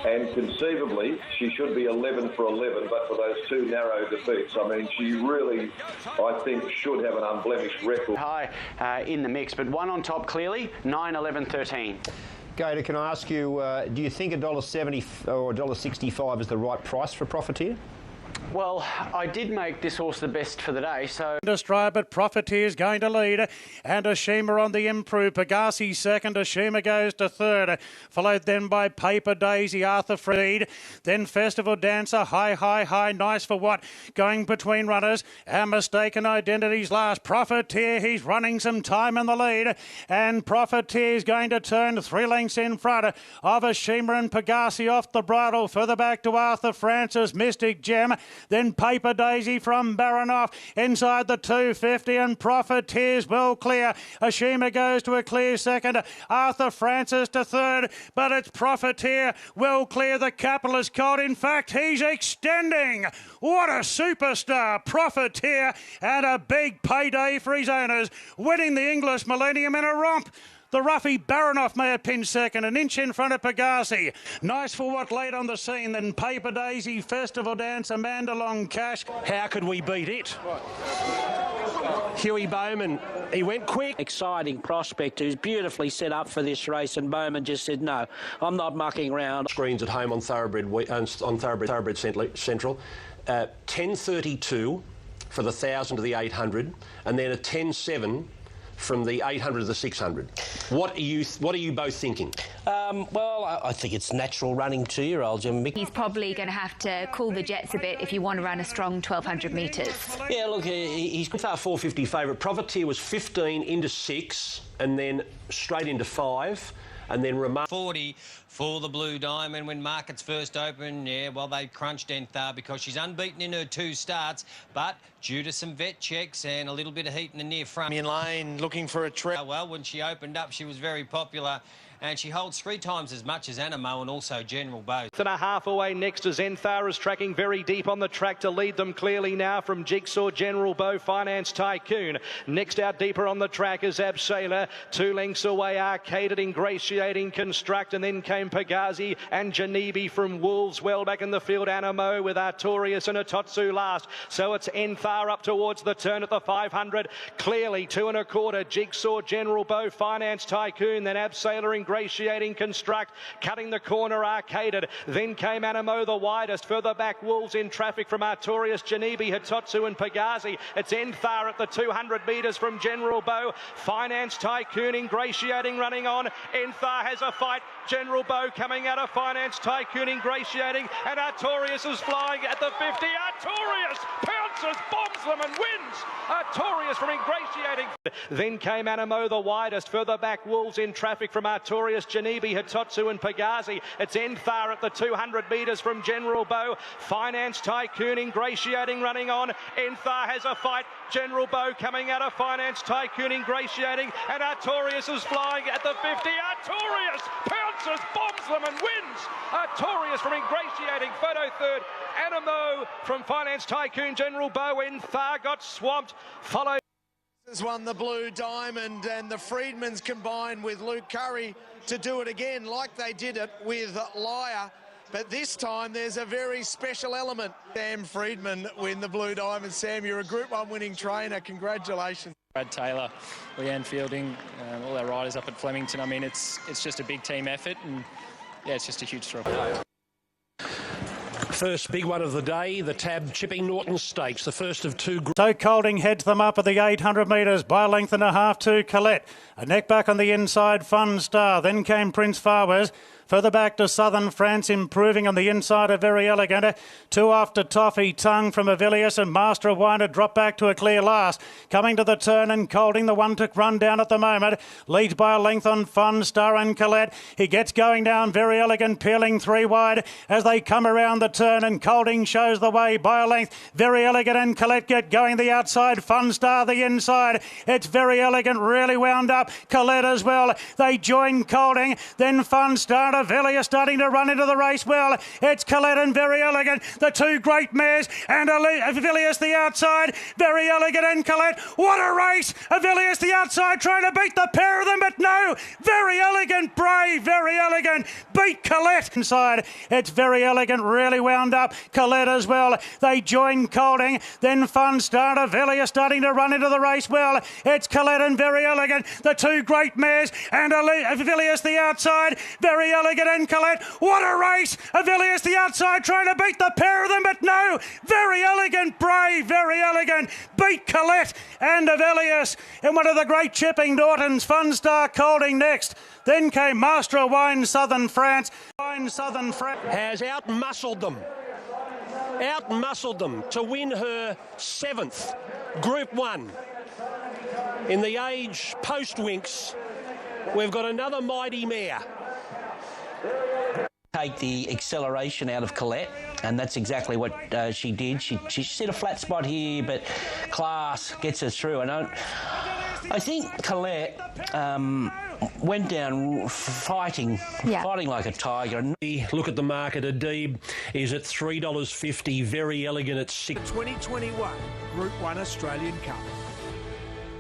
and conceivably she should be 11 for 11, but for those 2 narrow defeats. I mean, she really, I think, should have an unblemished record. High in the mix, but one on top clearly, 9, 11, 13. Gator, can I ask you, do you think $1.70 or $1.65 is the right price for Profiteer? Well, I did make this horse the best for the day, so... Stride, but Profiteer's going to lead. And Ashima on the improve. Pegasi second. Ashima goes to third. Followed then by Paper Daisy, Arthur Freed. Then Festival Dancer, high, nice for what? Going between runners. And Mistaken Identities last. Profiteer, he's running some time in the lead. And Profiteer's going to turn 3 lengths in front of Ashima and Pegasi off the bridle. Further back to Arthur Francis, Mystic Gem. Then Paper Daisy from Baranoff inside the 250, and Profiteer's well clear. Ashima goes to a clear second. Arthur Francis to third, but it's Profiteer well clear. The capitalist cold. In fact, he's extending. What a superstar, Profiteer, and a big payday for his owners, winning the English Millennium in a romp. The roughie Baranoff may have pinned second, an inch in front of Pegasi. Nice for what late on the scene. Then Paper Daisy, Festival Dance, Amanda Long Cash. How could we beat it? Huey Bowman, he went quick. Exciting prospect who's beautifully set up for this race, and Bowman just said, no, I'm not mucking around. Screens at home on Thoroughbred Central. 10.32 for the 1,000 to the 800, and then a 10.7 from the 800 to the 600. What are you both thinking? Well, I think it's natural running 2-year-olds. He's probably going to have to cool the jets a bit if you want to run a strong 1,200 metres. Yeah, look, He's our 450 favourite. Profiteer was 15 into 6 and then straight into 5 and then 40 for the Blue Diamond when markets first opened. Yeah, well, they crunched Enthar because she's unbeaten in her 2 starts, but due to some vet checks and a little bit of heat in the near front. In lane, looking for a trip. Well, when she opened up, she was very popular. And she holds 3 times as much as Animo and also General Bow. And a half away next as Enthar is tracking very deep on the track to lead them clearly now from Jigsaw, General Bow, Finance Tycoon. Next out deeper on the track is Absela. 2 lengths away, Arcaded, Ingratiating, Construct, and then came Pagazi and Janebi from Wolves. Well back in the field, Animo with Artorius and Atotsu last. So it's Enthar up towards the turn at the 500. Clearly 2 1/4, Jigsaw, General Bow, Finance Tycoon, then Absela, Ingratiating, Construct, cutting the corner, Arcaded. Then came Animo the widest. Further back, Wolves in traffic from Artorius, Janebi, Hitotsu and Pagazi. It's Enthar at the 200 metres from General Bow. Finance Tycoon, Ingratiating, running on. Enthar has a fight. General Bow coming out of Finance Tycoon, Ingratiating, and Artorius is flying at the 50. Artorius pounces, bombs them and wins. Artorius from Ingratiating. Then came Animo the widest. Further back, Wolves in traffic from Artorius, Janebi, Hitotsu and Pagazi. It's Enthar at the 200 metres from General Bow. Finance Tycoon, Ingratiating, running on. Enthar has a fight. General Bow coming out of Finance Tycoon, Ingratiating, and Artorius is flying at the 50. Artorius pounces, bombs them and wins. Artorius from Ingratiating, photo third. Animo from Finance Tycoon, General Bow. Enthar got swamped, followed. Has won the Blue Diamond, and the Freedmans combined with Luke Curry to do it again like they did it with Liar. But this time there's a very special element. Sam Freedman win the Blue Diamond. Sam, you're a Group 1 winning trainer. Congratulations. Brad Taylor, Leanne Fielding, all our riders up at Flemington. I mean, it's just a big team effort, and yeah, it's just a huge thrill. First big one of the day, the Tab Chipping Norton Stakes, the first of 2. So Colding heads them up at the 800 metres by a length and a half to Colette. A neck back on the inside, Fun Star. Then came Prince Fawaz. Further back to Southern France, improving on the inside, a Very Elegant. 2 after Toffee, Tongue from Avilius, and Master of Wine to drop back to a clear last. Coming to the turn and Colding, the one to run down at the moment. Leads by a length on Fun Star and Colette. He gets going down, Very Elegant, peeling 3 wide as they come around the turn, and Colding shows the way by a length. Very Elegant and Colette get going the outside, Fun Star the inside. It's Very Elegant really wound up. Colette as well. They join Colding, then Fun Star. Avilius starting to run into the race well. It's Colette and Very Elegant, the 2 great mares, and Avilius the outside. Very Elegant and Colette. What a race! Avilius the outside trying to beat the pair of them, but no. Very Elegant, brave, Very Elegant beat Colette inside. It's Very Elegant really wound up. Colette as well. They join Colding, then Fun Star. Avilius starting to run into the race well. It's Colette and Very Elegant, the 2 great mares, and Avilius the outside. Very Elegant and Colette. What a race! Avilius the outside trying to beat the pair of them, but no. Very Elegant, brave, Very Elegant beat Colette and Avilius in one of the great chipping Nortons. Fun Star Colding next. Then came Master of Wine, Southern France. Has out-muscled them. Out-muscled them to win her 7th Group 1. In the age post-Winks, we've got another mighty mare. Take the acceleration out of Colette, and that's exactly what she did. She set a flat spot here, but class gets her through. And I think Colette went down fighting like a tiger. Look at the market. Adib is at $3.50. Very Elegant at $6. 2021 Group 1 Australian Cup.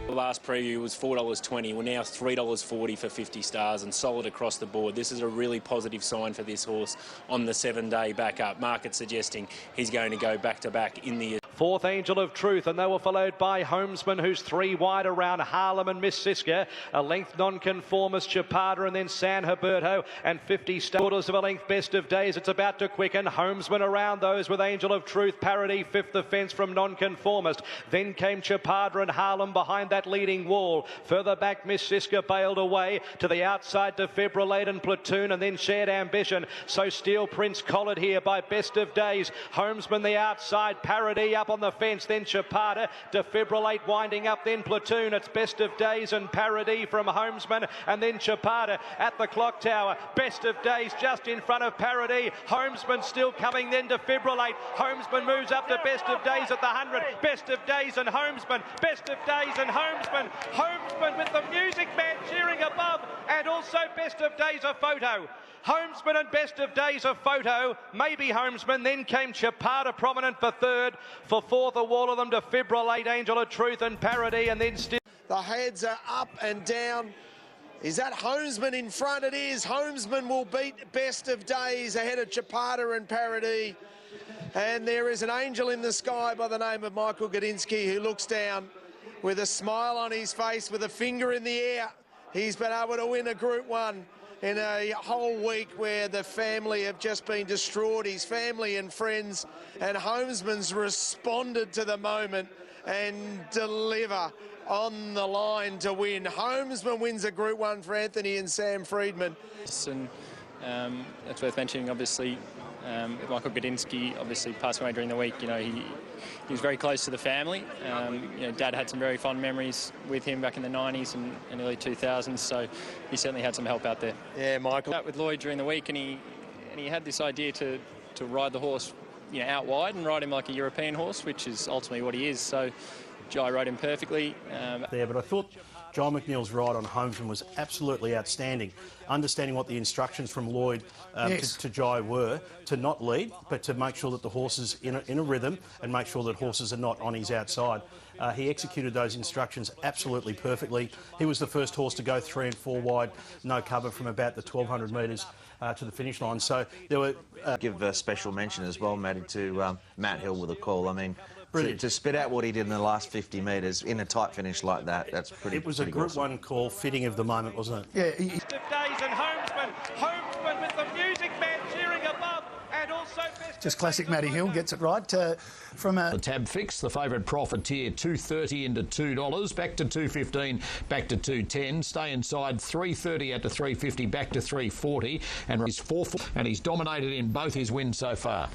The last preview was $4.20. We're now $3.40 for 50 stars and solid across the board. This is a really positive sign for this horse on the 7-day back up. Market suggesting he's going to go back-to-back in the Fourth, Angel of Truth, and they were followed by Homesman, who's 3 wide around Harlem and Miss Siska. A length nonconformist Chapada, and then San Herberto, and 50 quarters of a length Best of Days. It's about to quicken. Homesman around those with Angel of Truth, Parody, fifth offence from nonconformist. Then came Chapada and Harlem behind that leading wall. Further back, Miss Siska bailed away to the outside, Defibrillate and Platoon, and then Shared Ambition. So Steel Prince collared here by Best of Days. Homesman the outside, Parody up on the fence, then Chapada, Defibrillate winding up, then Platoon. It's Best of Days and Parody from Homesman, and then Chapada at the clock tower. Best of Days just in front of Parody. Homesman still coming, then Defibrillate. Homesman moves up to Best of Days at the 100. Best of Days and Homesman. Best of Days and Homesman. Homesman with the Music Man cheering above, and also Best of Days a photo. Homesman and Best of Days a photo. Maybe Homesman. Then came Chapada prominent for third. For fourth, a wall of them, Defibrillate, Angel of Truth and Parody, and then still. The heads are up and down. Is that Homesman in front? It is. Homesman will beat Best of Days ahead of Chapada and Parody. And there is an angel in the sky by the name of Michael Gudinski, who looks down with a smile on his face, with a finger in the air. He's been able to win a Group 1 in a whole week where the family have just been distraught, his family and friends, and Homesman's responded to the moment and deliver on the line to win. Homesman wins a Group 1 for Anthony and Sam Friedman. And it's worth mentioning, obviously, Michael Gudinski obviously passed away during the week. You know, he was very close to the family. You know, Dad had some very fond memories with him back in the 90s and early 2000s, so he certainly had some help out there. Yeah, Michael. Out with Lloyd during the week, and he had this idea to ride the horse, you know, out wide and ride him like a European horse, which is ultimately what he is. So Jai rode him perfectly. But I thought Joel McNeil's ride on Homesman was absolutely outstanding, understanding what the instructions from Lloyd to Jai were, to not lead, but to make sure that the horse is in a rhythm and make sure that horses are not on his outside. He executed those instructions absolutely perfectly. He was the first horse to go 3 and 4 wide, no cover from about the 1,200 metres to the finish line. So there were... Give a special mention as well, Matty, to Matt Hill with a call. I mean, to spit out what he did in the last 50 metres in a tight finish like that, that's pretty. It was a Group 1 call, fitting of the moment, wasn't it? Yeah. Days and Homesman with the Music Man cheering above, and also just classic Matty Hill gets it right. From the tab fix, the favourite Profiteer, $2.30 into $2, back to $2.15, back to $2.10. Stay inside, $3.30 out to $3.50, back to $3.40, and he's 4-4, and he's dominated in both his wins so far.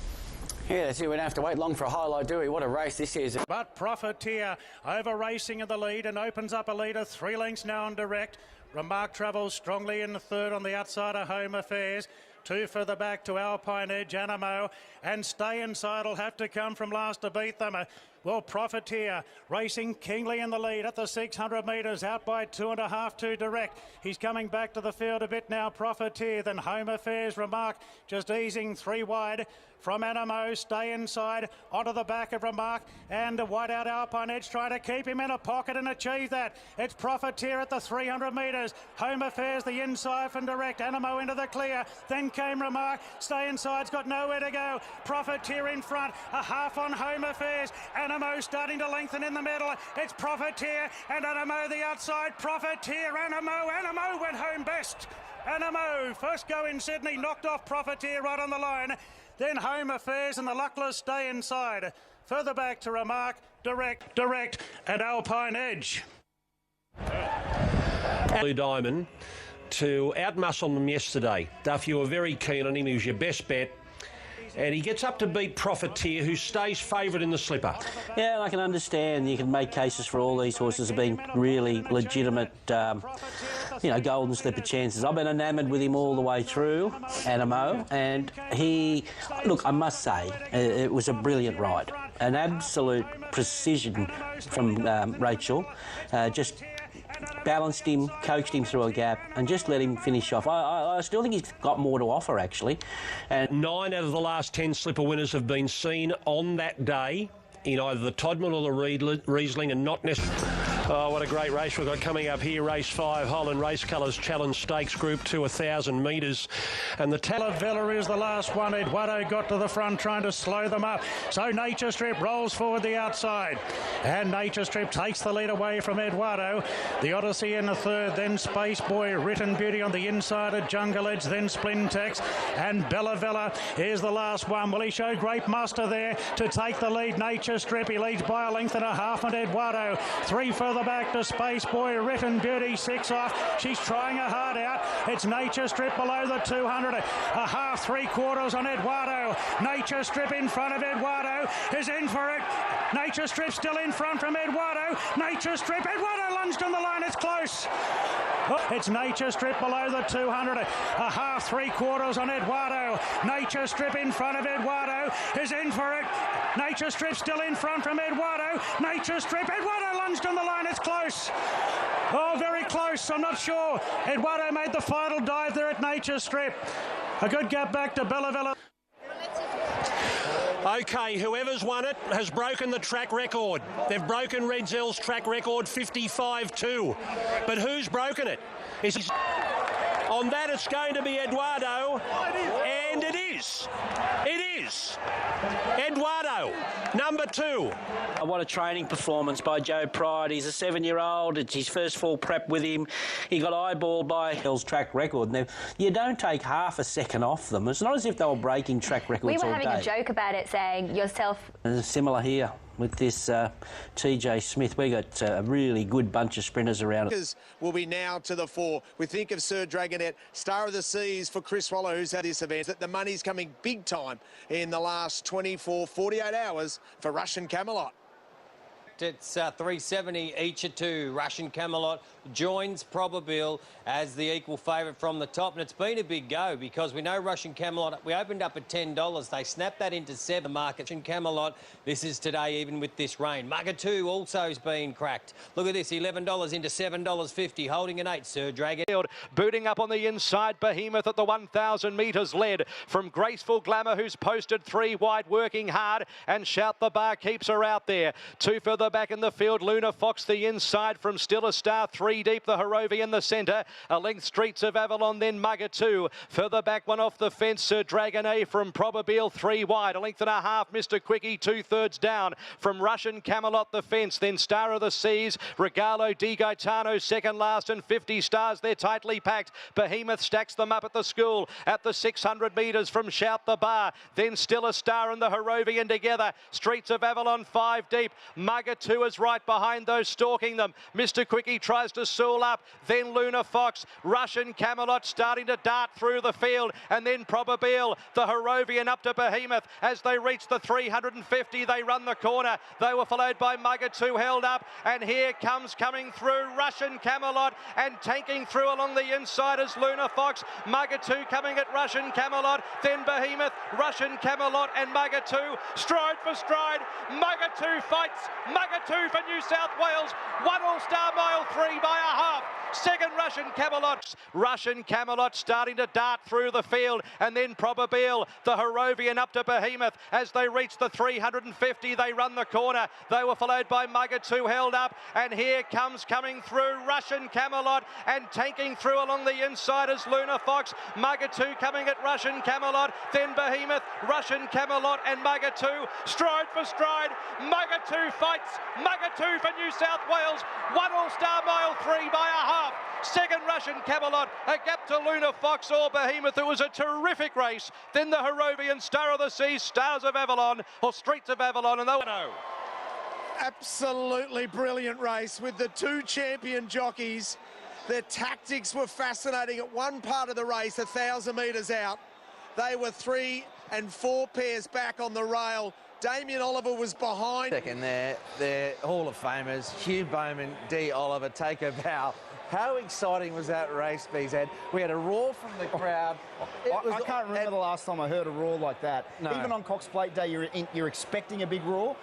Yeah, that's it. We don't have to wait long for a highlight, do we? What a race this is. But Profiteer over racing in the lead and opens up a leader 3 lengths now on direct. Remark travels strongly in the third on the outside of Home Affairs. 2 further back to Alpine Edge, Animo, and Stay Inside will have to come from last to beat them. Well, Profiteer racing keenly in the lead at the 600 metres, out by 2.5 to direct. He's coming back to the field a bit now, Profiteer, then Home Affairs, Remark just easing 3 wide from Animo. Stay Inside onto the back of Remark, and White Out Alpine Edge trying to keep him in a pocket and achieve that. It's Profiteer at the 300 metres. Home Affairs the inside from direct. Animo into the clear. Then came Remark. Stay Inside's got nowhere to go. Profiteer in front. A half on Home Affairs. Animo starting to lengthen in the middle. It's Profiteer and Animo the outside. Profiteer, Animo. Animo went home best. Animo, first go in Sydney, knocked off Profiteer right on the line. Then Home Affairs and the luckless Stay Inside. Further back to Remark, Direct, and Alpine Edge. Blue Diamond to outmuscle them yesterday. Duff, you were very keen on him. He was your best bet. And he gets up to beat Profiteer, who stays favourite in the slipper. Yeah, I can understand. You can make cases for all these horses as being really legitimate, golden slipper chances. I've been enamoured with him all the way through, Animo, and I must say, it was a brilliant ride. An absolute precision from Rachel. Just balanced him, coached him through a gap, and just let him finish off. I still think he's got more to offer, actually. And 9 out of the last 10 slipper winners have been seen on that day in either the Todman or the Riesling, and not necessarily. Oh, what a great race we've got coming up here. Race 5, Holland Race Colours Challenge Stakes Group 2, 1,000 metres. And the Villa is the last one. Eduardo got to the front trying to slow them up. So Nature Strip rolls forward the outside. And Nature Strip takes the lead away from Eduardo. The Odyssey in the third, then Space Boy, Written Beauty on the inside at Jungle Edge, then Splintex. And Bella Villa is the last one. Will he show great muster there to take the lead? Nature Strip, he leads by a length and a half, and Eduardo 3 further back to Space Boy, Written Beauty 6 off. She's trying a hard out. It's Nature Strip below the 200. A half, 3/4 on Eduardo. Nature Strip in front of Eduardo is in for it. Nature Strip still in front from Eduardo. Nature Strip, Eduardo lunged on the line. It's close. It's Nature Strip below the 200. A half, 3/4 on Eduardo. Nature Strip in front of Eduardo is in for it. Nature Strip still in front from Eduardo. Nature Strip, Eduardo lunged on the line. It's close. Oh, very close. I'm not sure. Eduardo made the final dive there at Nature Strip. A good gap back to Bella Villa. OK, whoever's won it has broken the track record. They've broken Redzell's track record 55-2. But who's broken it? On that, it's going to be Eduardo, and it is. It is. Eduardo, number 2. What a training performance by Joe Pride. He's a 7-year-old. It's his first full prep with him. He got eyeballed by Hill's track record. Now, you don't take half a second off them. It's not as if they were breaking track records all day. We were having a joke about it, saying yourself... It's similar here with this TJ Smith. We got a really good bunch of sprinters around it. Will be now to the fore. We think of Sir Dragonet, Star of the Seas for Chris Waller, who's at this event, that the money's coming big time in the last 24, 48 hours for Russian Camelot. It's 370 each of 2. Russian Camelot joins Probabile as the equal favourite from the top. And it's been a big go because we know Russian Camelot, we opened up at $10. They snapped that into 7 market. Russian Camelot, this is today even with this rain. Mugger 2 also has been cracked. Look at this, $11 into $7.50, holding an 8, Sir Dragon. Booting up on the inside, Behemoth at the 1,000 metres led from Graceful Glamour, who's posted 3 wide, working hard, and Shout the Bar keeps her out there. 2 further back in the field, Luna Fox the inside from Still a Star, 3 deep, the Harrovy in the centre. A length, Streets of Avalon, then Mugger 2. Further back, one off the fence, Sir Dragonet from Probabile, 3 wide. A length and a half, Mr. Quickie, 2/3 down from Russian Camelot the fence. Then Star of the Seas, Regalo Di Gaetano second last, and 50 Stars. They're tightly packed. Behemoth stacks them up at the school at the 600 metres from Shout the Bar. Then Still a Star and the Harrovian together. Streets of Avalon 5 deep. Mugger 2 is right behind those stalking them. Mr. Quickie tries to soul up. Then Luna Fox. Russian Camelot starting to dart through the field. And then Probabile, the Harrovian up to Behemoth. As they reach the 350, they run the corner. They were followed by Mugger 2 held up. And here comes coming through Russian Camelot and tanking through along the inside is Luna Fox. Mugger 2 coming at Russian Camelot. Then Behemoth, Russian Camelot and Mugger 2. Stride for stride. Mugger 2 fights. Mugger 2 for New South Wales. 1 All-Star Mile 3 by a half. Second Russian Camelot. Russian Camelot starting to dart through the field. And then Probabile, the Harrovian up to Behemoth. As they reach the 350, they run the corner. They were followed by Mugger 2 held up. And here comes coming through Russian Camelot and tanking through along the inside is Luna Fox. Mugger 2 coming at Russian Camelot. Then Behemoth, Russian Camelot and Mugger 2. Stride for stride. Mugger 2 fights. Mugger 2 for New South Wales. 1 All-Star Mile 3 by a half. Second Russian Camelot, a gap to Luna Fox or Behemoth. It was a terrific race. Then the Harrovian, Star of the Seas, Stars of Avalon, or Streets of Avalon, and they know. Absolutely brilliant race with the 2 champion jockeys. Their tactics were fascinating at one part of the race, 1,000 metres out. They were 3 and 4 pairs back on the rail. Damien Oliver was behind. Second there, they're Hall of Famers, Hugh Bowman, D. Oliver, take a bow. How exciting was that race, BZ? We had a roar from the crowd. I can't remember the last time I heard a roar like that. No. Even on Cox Plate Day, you're expecting a big roar.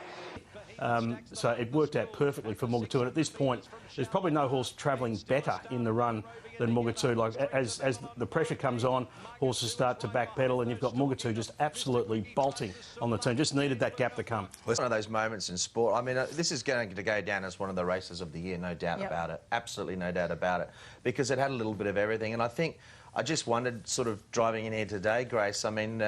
So it worked out perfectly for Mugatoo. And at this point, there's probably no horse travelling better in the run than Mugatoo. Like as the pressure comes on, horses start to backpedal, and you've got Mugatoo just absolutely bolting on the turn. Just needed that gap to come. Well, it's one of those moments in sport. I mean, this is going to go down as one of the races of the year, no doubt about it. Absolutely no doubt about it, because it had a little bit of everything. And I think I just wondered, sort of driving in here today, Grace. I mean.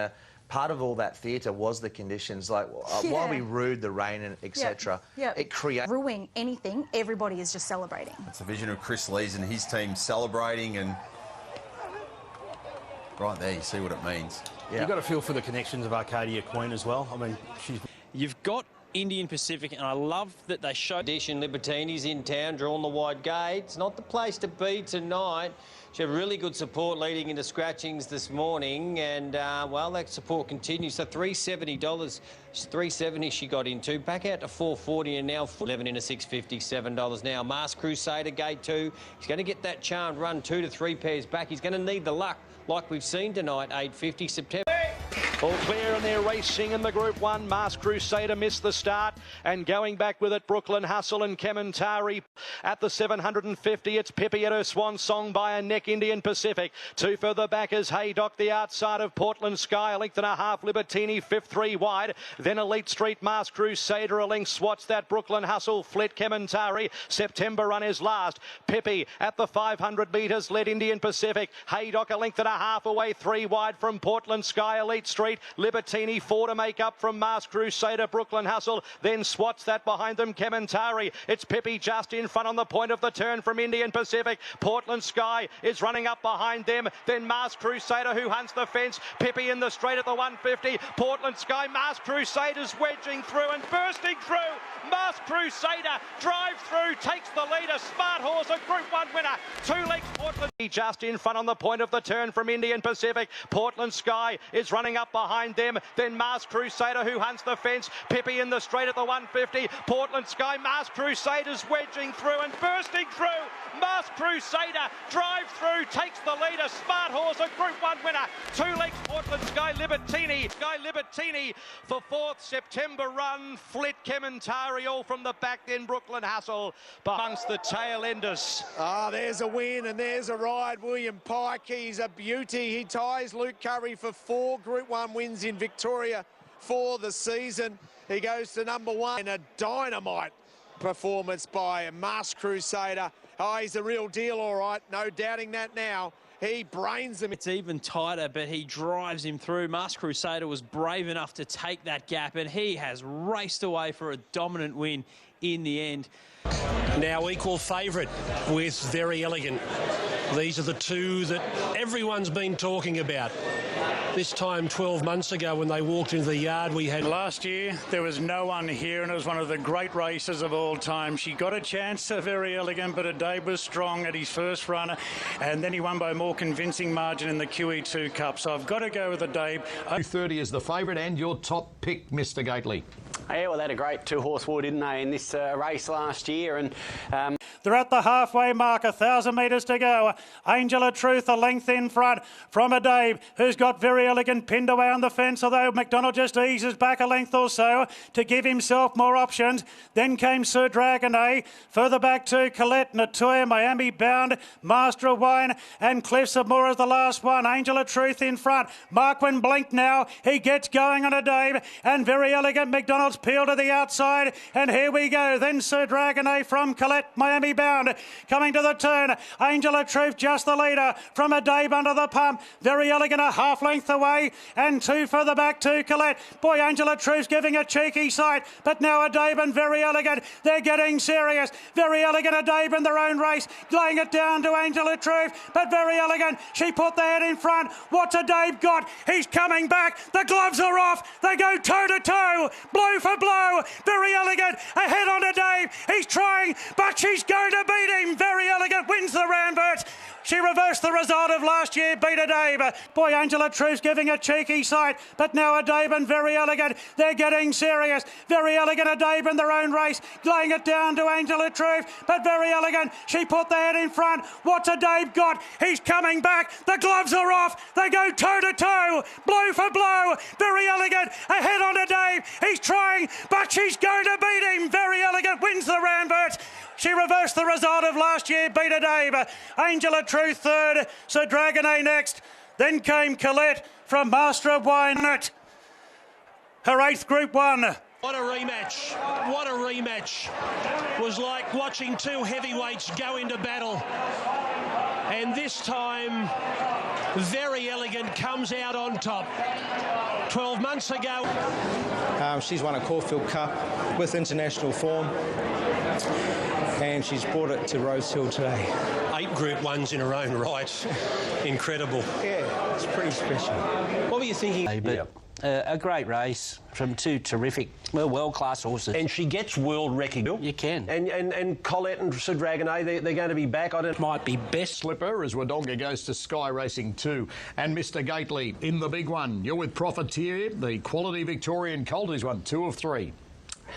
Part of all that theatre was the conditions, like while we rued the rain and etc. It created ruining anything. Everybody is just celebrating. It's a vision of Chris Lees and his team celebrating, and right there you see what it means. You've got to feel for the connections of Arcadia Queen as well. I mean, she's. You've got Indian Pacific, and I love that they show. Edition Libertini's in town, drawn the wide gates. Not the place to be tonight. She had really good support leading into scratchings this morning, and well, that support continues. So $370, $370 she got into, back out to $440, and now 11 into $657 now. Masked Crusader, gate 2. He's going to get that charmed run 2 to 3 pairs back. He's going to need the luck, like we've seen tonight. 850 September. All clear, and they're racing in the Group 1. Masked Crusader missed the start, and going back with it, Brooklyn Hustle and Kementari. At the 750, it's Pippi at her swan song by a neck. Indian Pacific. 2 further back is Haydock, the outside of Portland Sky, a length and a half. Libertini, 5th, 3 wide. Then Elite Street, Masked Crusader, a length. Swats that, Brooklyn Hustle, Flit, Kementari. September run is last. Pippi at the 500 metres led Indian Pacific. Haydock, a length and a half away, 3 wide from Portland Sky, Elite Street. Libertini, 4 to make up from Masked Crusader, Brooklyn Hustle. Then Swats that behind them, Kementari. It's Pippi just in front on the point of the turn from Indian Pacific. Portland Sky is running up behind them. Then Masked Crusader, who hunts the fence. Pippi in the straight at the 150. Portland Sky, Masked Crusader's wedging through and bursting through. Masked Crusader drive through, takes the lead. A smart horse, a Group 1 winner. 2 lengths, Portland just in front on the point of the turn from Indian Pacific. Portland Sky is running up behind them. Then Masked Crusader, who hunts the fence. Pippi in the straight at the 150. Portland Sky, Masked Crusader's wedging through and bursting through. Masked Crusader drive through, takes the lead. A smart horse, a Group 1 winner. 2 lengths, Portland Sky Libertini for 4th September run. Flit, Kementari all from the back, then Brooklyn Hustle amongst the tail enders. There's a win and there's a ride. William Pike, he's a beauty. He ties Luke Curry for 4 Group 1 wins in Victoria for the season. He goes to number 1 in a dynamite performance by Masked Crusader. He's the real deal, all right. No doubting that now. He brains them. It's even tighter, but he drives him through. Masked Crusader was brave enough to take that gap, and he has raced away for a dominant win in the end. Now equal favourite with Very Elegant. These are the 2 that everyone's been talking about. This time 12 months ago when they walked into the yard, we had... Last year, there was no one here, and it was one of the great races of all time. She got a chance to Very Elegant, but Adabe was strong at his first run, and then he won by a more convincing margin in the QE2 Cup. So I've got to go with Adabe. 230 is the favourite, and your top pick, Mr. Gately. Yeah, well, they had a great 2-horse war, didn't they, in this race last year? And they're at the halfway mark, 1,000 metres to go. Angel of Truth, a length in front from Adabe, who's got Very Elegant pinned away on the fence, although McDonald just eases back a length or so to give himself more options. Then came Sir Dragonet, further back to Colette, Natoya, Miami Bound, Master of Wine, and Cliffs of Moor as the last one. Angel of Truth in front. Marquin Blink now. He gets going on Adabe, and Very Elegant. McDonald's peel to the outside, and here we go. Then Sir Dragonet from Colette, Miami Bound, coming to the turn. Angel of Truth just the leader from Adabe under the pump. Very Elegant a half length away, and 2 further back to Colette. Boy, Angel of Truth's giving a cheeky sight, but now Adabe and Very Elegant, they're getting serious. Very Elegant, Adabe in their own race, laying it down to Angel of Truth, but Very Elegant, she put the head in front. What's Adabe got? He's coming back. The gloves are off. They go toe to toe, blow for blow. Very Elegant ahead on Adabe. He's trying, but she's going to beat him. Very Elegant wins the Randverts. She reversed the result of last year, beat Adabe. Boy, Angela Truth's giving a cheeky sight, but now Adabe and Very Elegant, they're getting serious. Very Elegant, Adabe in their own race, laying it down to Angela Truth, but Very Elegant, she put the head in front. What's Adabe got? He's coming back. The gloves are off. They go toe-to-toe, blow for blow. Very Elegant ahead on Adabe. He's trying, but she's going to beat him. Very Elegant wins the Rambert. She reversed the result of last year, beat Adabe. Angela Truth third, Sir Dragonet next. Then came Colette from Master of Wine. Her 8th Group 1. What a rematch. What a rematch. It was like watching two heavyweights go into battle. And this time, Very Elegant comes out on top. 12 months ago. She's won a Caulfield Cup with international form, and she's brought it to Rosehill today. 8 Group 1s in her own right. Incredible. Yeah, it's pretty special. What were you thinking? A great race from two terrific, world-class horses. And she gets world recognition. You can. And Colette and Sir Dragonet, they're going to be back. Might be best slipper as Wodonga goes to Sky Racing 2. And Mr. Gately in the big one. You're with Profiteer, the quality Victorian colt who's won 2 of 3.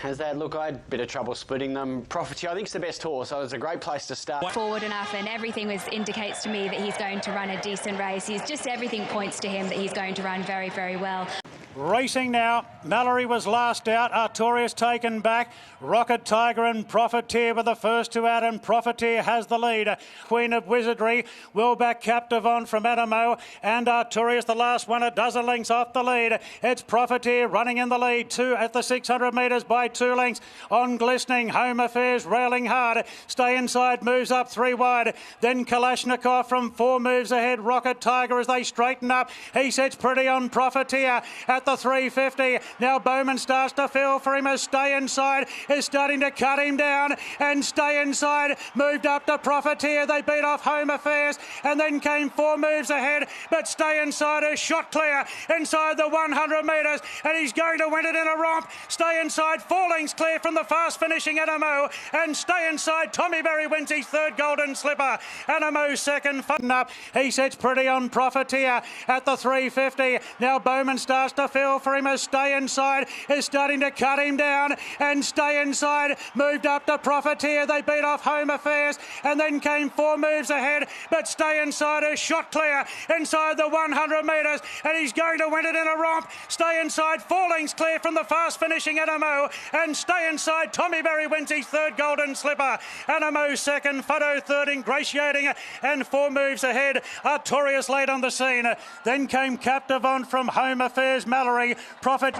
How's that? Look, I had a bit of trouble splitting them. Profiteer, I think, it's the best horse, so it's a great place to start. Forward enough, and everything indicates to me that he's going to run a decent race. Everything points to him that he's going to run very, very well. Racing now. Mallory was last out. Artorias taken back. Rocket Tiger and Profiteer were the first two out, and Profiteer has the lead. Queen of Wizardry will back Captive On from Animo, and Artorias the last one, a dozen lengths off the lead. It's Profiteer running in the lead, 2 at the 600 metres by 2 lengths. On Glistening, Home Affairs railing hard. Stay Inside moves up 3 wide. Then Kalashnikov from 4 moves ahead. Rocket Tiger as they straighten up. He sets pretty on Profiteer at the 350. Now Bowman starts to feel for him as Stay Inside is starting to cut him down, and Stay Inside moved up to Profiteer. They beat off Home Affairs, and then came 4 moves ahead, but Stay Inside is shot clear inside the 100 metres, and he's going to win it in a romp. Stay Inside 4 lengths clear from the fast finishing Animo, and Stay Inside, Tommy Berry wins his 3rd Golden Slipper. Animo 2nd, fun up. He sets pretty on Profiteer at the 350. Now Bowman starts to feel for him as Stay Inside is starting to cut him down, and Stay Inside moved up to Profiteer. They beat off Home Affairs, and then came 4 moves ahead, but Stay Inside is shot clear inside the 100 metres, and he's going to win it in a romp. Stay Inside 4 lengths clear from the fast finishing Animo, and Stay Inside, Tommy Berry wins his 3rd Golden Slipper. Animo 2nd, Fuddo 3rd, Ingratiating, and 4 moves ahead. Artorias late on the scene. Then came Captive On from Home Affairs, Mallory, Profiteer.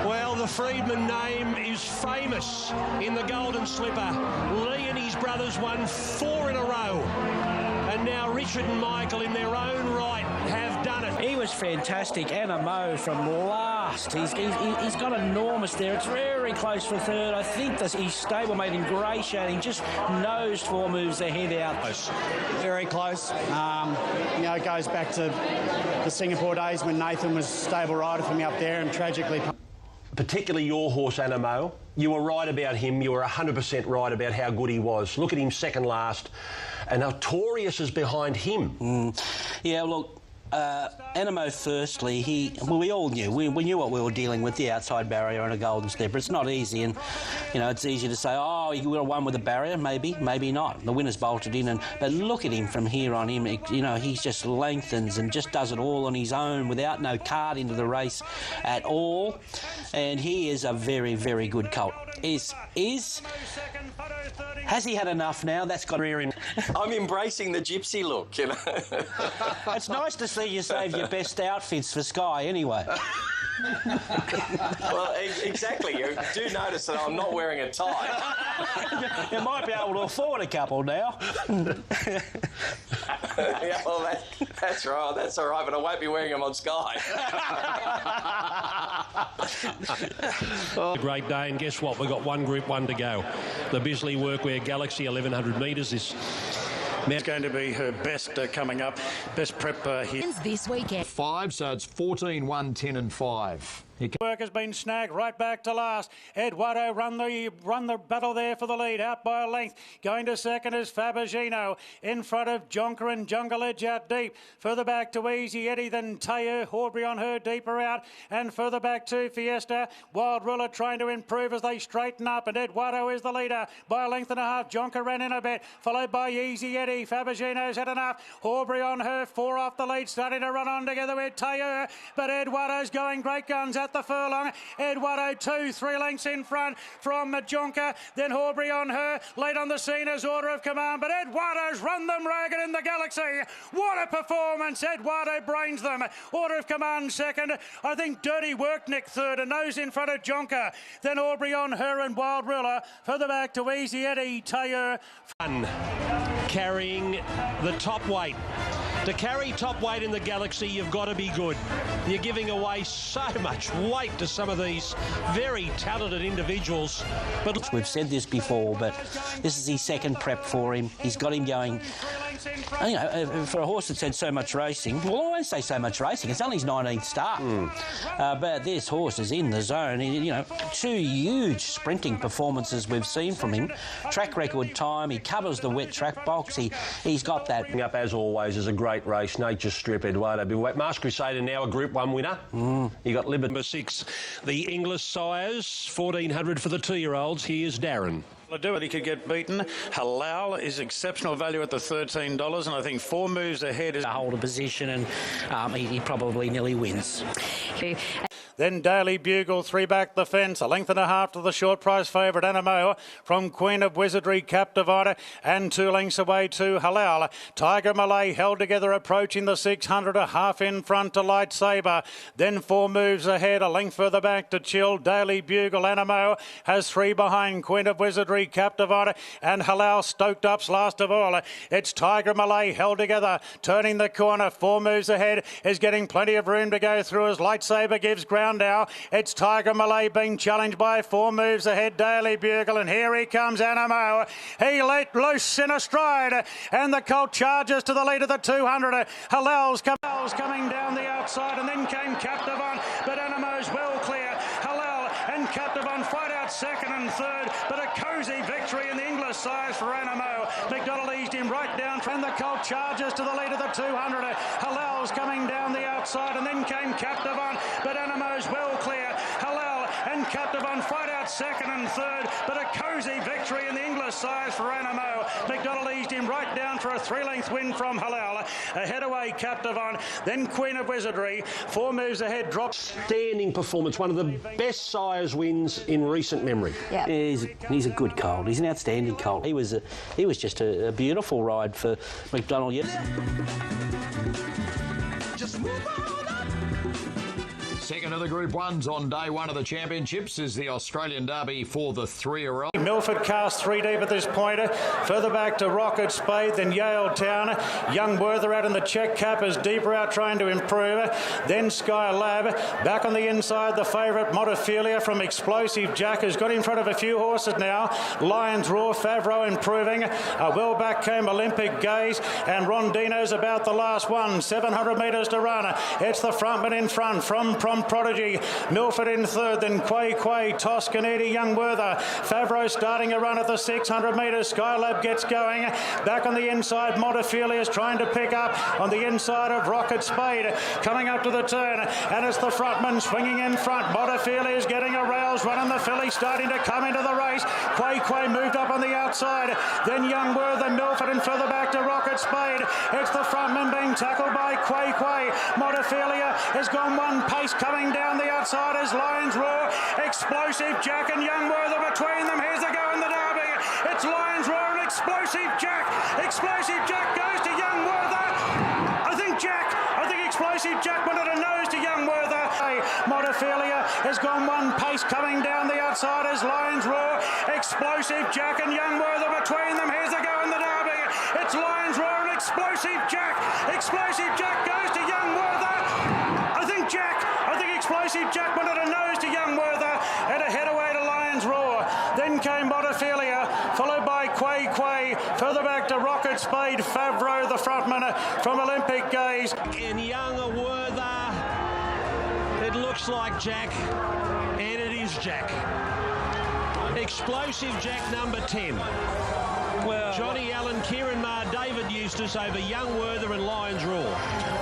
Well, the Freedman name is famous in the Golden Slipper. Lee and his brothers won 4 in a row. And now Richard and Michael in their own right have done it. He was fantastic. Animo from last. He's got enormous there. It's very close for 3rd. I think his stablemate Ingratiating just nosed 4 moves ahead out. Very close. It goes back to the Singapore days when Nathan was stable rider for me up there, and tragically... Particularly your horse, Animo. You were right about him. You were 100% right about how good he was. Look at him 2nd last. And Artorias is behind him. Yeah, look, Animo, firstly, we all knew. We knew what we were dealing with, the outside barrier and a Golden Slipper. It's not easy, and, it's easy to say, oh, he would have won with a barrier. Maybe not. The winner's bolted in, but look at him from here on him. He just lengthens and just does it all on his own without no card into the race at all. And he is a very, very good colt. Has he had enough now? That's got rear in. I'm embracing the gypsy look, It's nice to see you save your best outfits for Sky anyway. Well, exactly. You do notice that I'm not wearing a tie. You might be able to afford a couple now. Yeah, well, that's right. That's all right, but I won't be wearing them on Sky. A great day, and guess what? We've got 1 Group 1 to go. The Bisley Workwear Galaxy 1100 metres is... It's going to be her best coming up. Best prep here. This weekend. 5, so it's 14, 1, 10 and 5. Work has been snagged right back to last. Eduardo run the battle there for the lead, out by a length. Going to second is Fabergino. In front of Jonker and Jungle Edge out deep. Further back to Easy Eddie, then Taylor, Horbury on her deeper out. And further back to Fiesta. Wild Ruler trying to improve as they straighten up. And Eduardo is the leader by a length and a half. Jonker ran in a bit, followed by Easy Eddie. Fabergino's had enough. Horbury on her, 4 off the lead, starting to run on together with Taylor. But Eduardo's going great guns at the furlong. Eduardo 2-3 lengths in front from Jonker. Then Horbury on her. Late on the scene as Order of Command. But Eduardo's run them ragged in the Galaxy. What a performance. Eduardo brains them. Order of Command second. I think Dirty Work Nick third. And those in front of Jonker. Then Horbury on her and Wild Ruler. Further back to Easy Eddie. Taylor. Carrying the top weight. To carry top weight in the Galaxy, you've got to be good. You're giving away so much weight to some of these very talented individuals. But we've said this before, but this is his second prep for him. He's got him going. You know, for a horse that's had so much racing, well, I won't say so much racing, it's only his 19th start. But this horse is in the zone. You know, 2 huge sprinting performances we've seen from him. Track record time, he covers the wet track box, he's got that. Up as always is a great race, Nature's Strip, Eduardo. Masked Crusader now a Group 1 winner. You got Liberty. Number 6, the English Sires, 1400 for the 2-year-olds. Here's Darren. Do it, he could get beaten. Halal is exceptional value at the $13, and I think 4 moves ahead is hold a position, and he probably nearly wins. Then Daily Bugle, 3 back the fence, a length and a half to the short price favourite Anamoa from Queen of Wizardry, Captivator, and 2 lengths away to Halal. Tiger Malay held together, approaching the 600, a half in front to Lightsaber. Then 4 moves ahead, a length further back to Chill. Daily Bugle, Anamoa has 3 behind Queen of Wizardry, Captivator, and Halal stoked up's last of all. It's Tiger Malay held together, turning the corner, 4 moves ahead, is getting plenty of room to go through as Lightsaber gives ground now. It's Tiger Malay being challenged by 4 moves ahead, Daily Bugle, and here he comes, Anamoa. He let loose in a stride, and the colt charges to the lead of the 200. Halal's coming down the outside, and then came Captivon, but Anamoa's well clear. Halal and Captivon fight out second and third, but a cosy victory in the English size for Anamoa. McDonald eased him right down, and the colt charges to the lead of the 200. Halal's coming down the outside, and then came Captivon, but Anamoa's well clear. Halal and Captivon fight out second and third, but a cosy victory in the English size for Anamoa. McDonald eased him right down for a 3-length win from Halal. Ahead away Captivon, then Queen of Wizardry. 4 moves ahead, drops. Standing performance, one of the best sires wins in recent memory. Yeah. He's a good colt. He's an outstanding colt. He was just a beautiful ride for McDonald. Yes. Just move on. Second of the Group 1s on day 1 of the championships is the Australian Derby for the 3-year-old. Milford cast 3 deep at this point. Further back to Rocket Spade, then Yale Town. Young Werther out in the check cap is deeper out trying to improve. Then Sky Lab. Back on the inside, the favourite Montefilia from Explosive Jack has got in front of a few horses now. Lions Roar, Favreau improving. Well back came Olympic Gaze, and Rondino's about the last one. 700 metres to run. It's the frontman in front from Prodigy. Milford in third, then Quay, Toscanini, Young Werther. Favreau starting a run at the 600 metres. Skylab gets going. Back on the inside, Montefilia is trying to pick up on the inside of Rocket Spade. Coming up to the turn, and it's the frontman swinging in front. Montefilia is getting a rails run, and the filly starting to come into the race. Quay moved up on the outside. Then Young Werther, Milford, and further back to Rocket Spade. It's the frontman being tackled by Quay. Montefilia has gone one pace, coming down the outside as Lions Roar. Explosive Jack and Young Werther between them. Here's the go in the Derby. It's Lions Roar and Explosive Jack. Explosive Jack goes to Young Werther. I think Explosive Jack wanted a nose to Young Werther. Montefilia has gone one pace, coming down the outside as Lions Roar. Explosive Jack and Young Werther between them. Here's the go in the Derby. It's Lions Roar and Explosive Jack. Explosive Jack goes to Young Werther. I think Explosive Jack wanted a nose to Young Werther, and a head away to Lions Roar. Then came Montefilia, followed by Quay. Further back to Rocket Spade, Favreau, the frontman from Olympic Gaze. And Young Werther, It looks like Jack, and it is Jack. Explosive Jack number 10. Well, Johnny Allen, Kieran Maher, David Eustace over Young Werther and Lions Roar.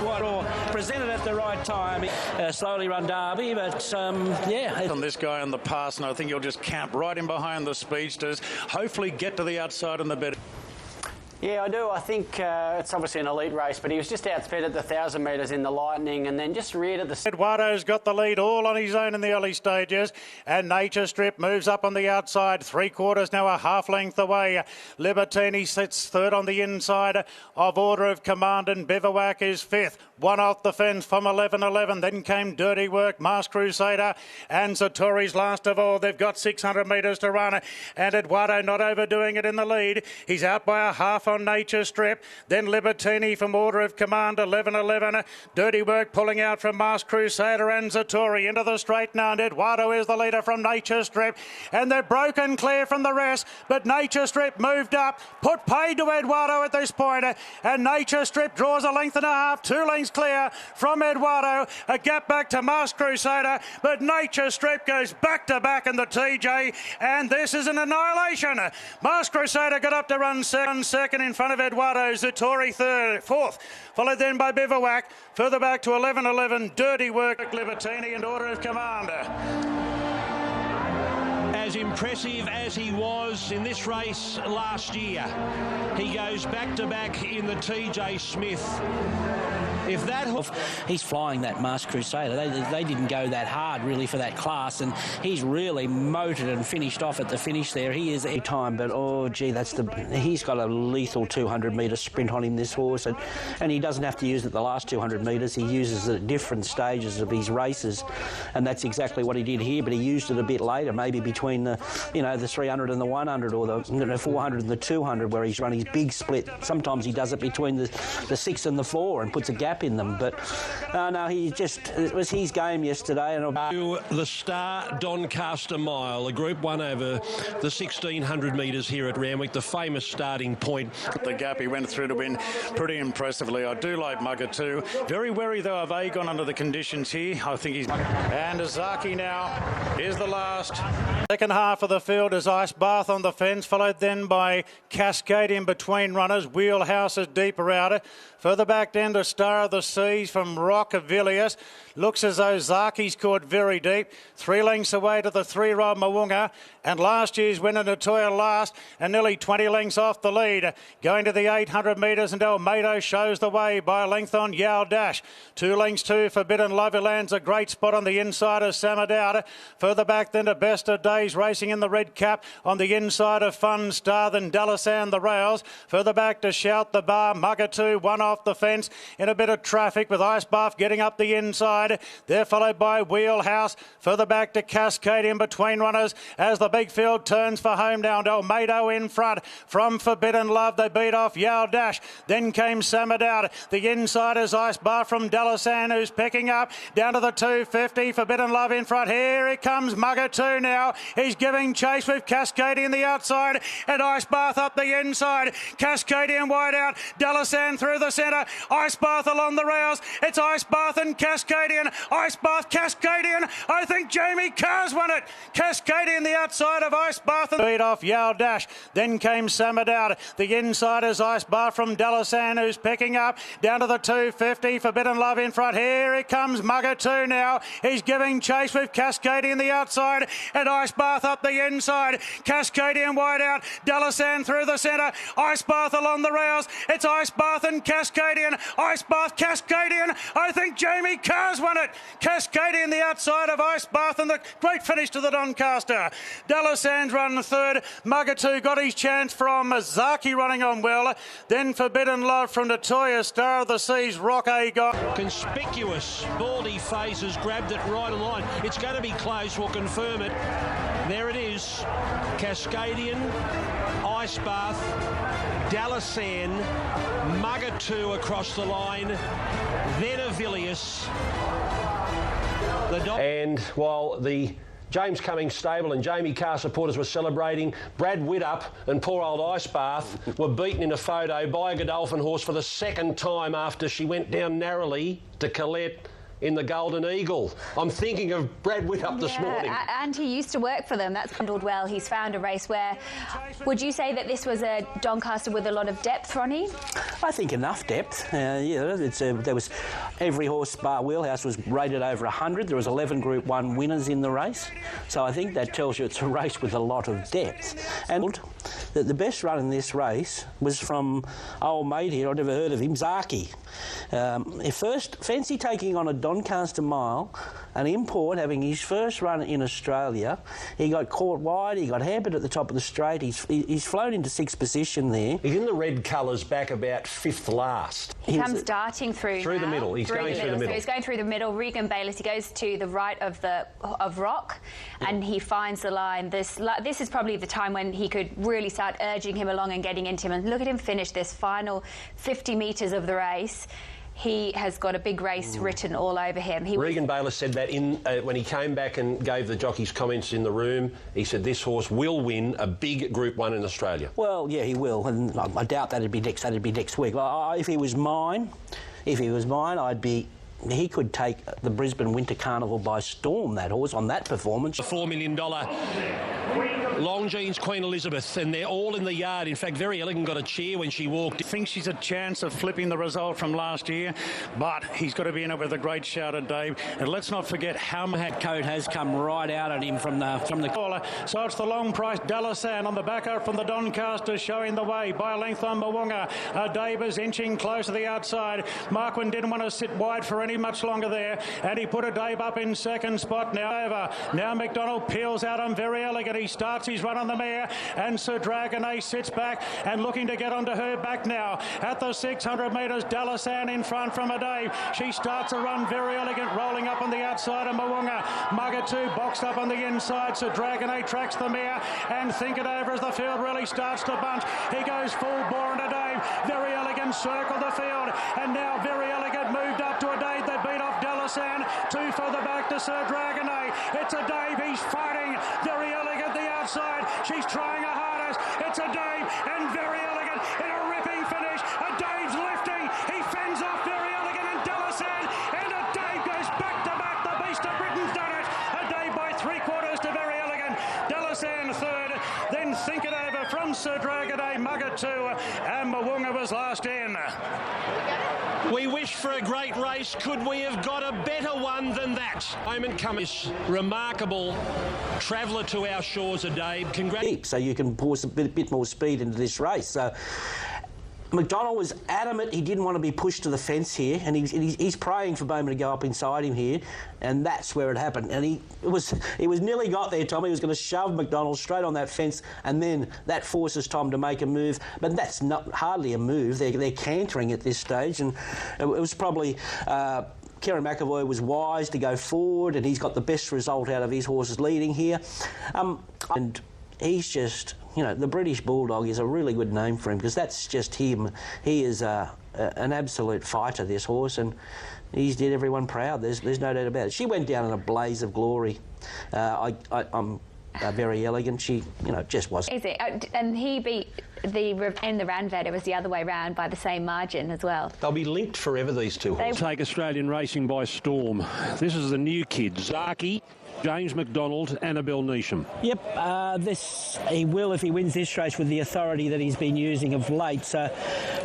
What all presented at the right time. Slowly run Derby, but yeah. On this guy on the pass, and I think he'll just camp right in behind the speedsters. Hopefully get to the outside and the better. Yeah, I do. I think it's obviously an elite race, but he was just outsped at the 1,000 metres in the Lightning and then just reared at the... Eduardo's got the lead all on his own in the early stages, and Nature Strip moves up on the outside, 3/4 now a half length away. Libertini sits third on the inside of Order of Command, and Bivouac is fifth. One off the fence from 11:11. Then came Dirty Work, Masked Crusader, and Satori's last of all. They've got 600 metres to run, and Eduardo not overdoing it in the lead. He's out by a half on Nature Strip. Then Libertini from Order of Command, 11:11. Dirty Work pulling out from Masked Crusader and Satori into the straight now, and Eduardo is the leader from Nature Strip, and they're broken clear from the rest, but Nature Strip moved up, put paid to Eduardo at this point, and Nature Strip draws a length and a half, 2 lengths clear from Eduardo, a gap back to Masked Crusader, but Nature Strip goes back to back in the TJ, and this is an annihilation. Masked Crusader got up to run second in front of Eduardo, Satori fourth, followed then by Bivouac, further back to 11:11, Dirty Work, Libertini and Order of Command. As impressive as he was in this race last year, he goes back to back in the TJ Smith. If that... He's flying that Masked Crusader. They didn't go that hard really for that class, and he's really motored and finished off at the finish there. He is every time, but oh gee, he's got a lethal 200 metre sprint on him, this horse, and he doesn't have to use it the last 200 metres. He uses it at different stages of his races, and that's exactly what he did here. But he used it a bit later, maybe between the 300 and the 100, or the 400 and the 200, where he's run his big split. Sometimes he does it between the 6 and the 4 and puts a gap in them, but no, it was his game yesterday. And the Star Doncaster Mile, a Group 1 over the 1,600 metres here at Randwick, the famous starting point. The gap he went through to win pretty impressively. I do like Mugger too. Very wary though of Aegon under the conditions here. I think he's... And Azaki now is the last. Second half of the field is Ice Bath on the fence, followed then by Cascade in between runners. Wheelhouse is deeper out. Further back then to Star of the Seas from Rockavilius. Looks as though Zaki's caught very deep. 3 lengths away to the 3-year-old Moonga. And last year's winner Natoya last, and nearly 20 lengths off the lead. Going to the 800 metres, and Almeida shows the way by a length on Yao Dash. 2 lengths to Forbidden Love, who lands a great spot on the inside of Samadowda. Further back then to Best of Days, racing in the red cap on the inside of Fun Star, then Dalasan the rails. Further back to Shout the Bar, Mugger 1 off the fence in a bit of traffic with Ice Buff getting up the inside. They're followed by Wheelhouse. Further back to Cascade in between runners as the big field turns for home down. Almeida in front from Forbidden Love. They beat off Yao Dash. Then came Samadowda. The inside is Ice Bar from Dalasan, who's picking up down to the 250. Forbidden Love in front. Here it comes Mugger 2 now. He's giving chase with Cascadian the outside and Ice Bath up the inside. Cascadian wide out. Dalasan through the centre. Ice Bath along the rails. It's Ice Bath and Cascadian. Ice Bath, Cascadian. I think Jamie Carr's won it. Cascadian the outside of Ice Bath and beat off Yao Dash. Then came Samadowda. The inside is Ice Bath from Dalasan, who's picking up down to the 250. Forbidden Love in front. Here it comes Mugger 2 now. He's giving chase with Cascadian the outside and Ice Bath up the inside. Cascadian wide out. Dalasan through the centre. Ice Bath along the rails. It's Ice Bath and Cascadian. Ice Bath, Cascadian. I think Jamie Carr's won it. Cascadian the outside of Ice Bath, and the great finish to the Doncaster. Dalasan's run third. Mugger 2 got his chance from Zaki running on well. Then Forbidden Love from Natoya, Star of the Seas, Rock Aegon. Conspicuous Baldy Face has grabbed it right on line. It's going to be close, we'll confirm it. There it is. Cascadian, Ice Bath, Dalasan, Mugger 2 across the line, then Avilius. And while the James Cummings stable and Jamie Carr supporters were celebrating, Brad Widdop and poor old Ice Bath were beaten in a photo by a Godolphin horse for the second time after she went down narrowly to Colette in the Golden Eagle. I'm thinking of Brad Whittup this morning. And he used to work for them. That's handled well. He's found a race where... Would you say that this was a Doncaster with a lot of depth, Ronnie? I think enough depth. There was every horse bar Wheelhouse was rated over 100. There was 11 Group 1 winners in the race. So I think that tells you it's a race with a lot of depth. And the best run in this race was from old mate here, I'd never heard of him, Zaki. First, fancy taking on a Doncaster mile, an import having his first run in Australia. He got caught wide, he got hampered at the top of the straight, he's flown into 6th position there. He's in the red colours back about 5th last. He comes darting through the middle. He's going through the middle. So he's going through the middle. Regan Bayliss, he goes to the right of Rock, and he finds the line. This is probably the time when he could really start urging him along and getting into him. And look at him finish this final 50 metres of the race. He has got a big race written all over him. Regan Bayliss said that when he came back and gave the jockeys comments in the room. He said this horse will win a big Group 1 in Australia. Well, yeah, he will, and I doubt that'd be next week. If he was mine, he could take the Brisbane Winter Carnival by storm, that horse, on that performance. The $4 million Longines Queen Elizabeth, and they're all in the yard. In fact, Very Elegant got a cheer when she walked. Thinks she's a chance of flipping the result from last year, but he's got to be in it with a great shout at Dave. And let's not forget how that coat has come right out at him from the caller. So it's the long price Dalasan on the backer from the Doncaster, showing the way by a length on Mo'unga. Dave is inching close to the outside. Marquin didn't want to sit wide for any much longer there, and he put a Dave up in second spot. Now McDonald peels out on Very Elegant. He starts his run on the mare, and Sir Dragonet sits back and looking to get onto her back now. At the 600 metres, Dalasan in front from a Dave. She starts a run, Very Elegant, rolling up on the outside of Mo'unga. Mugger 2 boxed up on the inside. Sir Dragonet tracks the mare, and Think It Over as the field really starts to bunch. He goes full bore into Dave. Very Elegant circled the field, and now Very Elegant moved up to a Dave. They beat off Dalasan. 2 further back to Sir Dragonet. It's a Dave. He's fighting. Very Elegant the outside. She's trying her hardest. It's a Dave, and Very Elegant in a ripping finish. A Dave's lifting. He fends off Very Elegant and Dalasan, and a Dave goes back to back. The Beast of Britain's done it. A Dave by 3/4 to Very Elegant. Dalasan third. Then Think It Over from Sir Dragonet. Mugger 2, and Mo'unga was last in. We wish for a great race. Could we have got a better one than that? Moment Cummins, remarkable traveller to our shores a day. So you can pour a bit more speed into this race. So McDonald was adamant he didn't want to be pushed to the fence here, and he's praying for Bowman to go up inside him here, and that's where it happened. And he was nearly got there, Tom. He was going to shove McDonald straight on that fence, and then that forces Tom to make a move. But that's not hardly a move. They're cantering at this stage, and it was probably. Kerry McAvoy was wise to go forward, and he's got the best result out of his horses leading here. And he's just, the British Bulldog is a really good name for him, because that's just him. He is an absolute fighter, this horse, and he's did everyone proud. There's no doubt about it. She went down in a blaze of glory. I'm Very Elegant. She, just was. Is it? And he beat the Ranvet. It was the other way round by the same margin as well. They'll be linked forever, these two horses. Take Australian racing by storm. This is the new kids. Zaki, James McDonald, Annabelle Neesham. Yep, he will if he wins this race with the authority that he's been using of late. So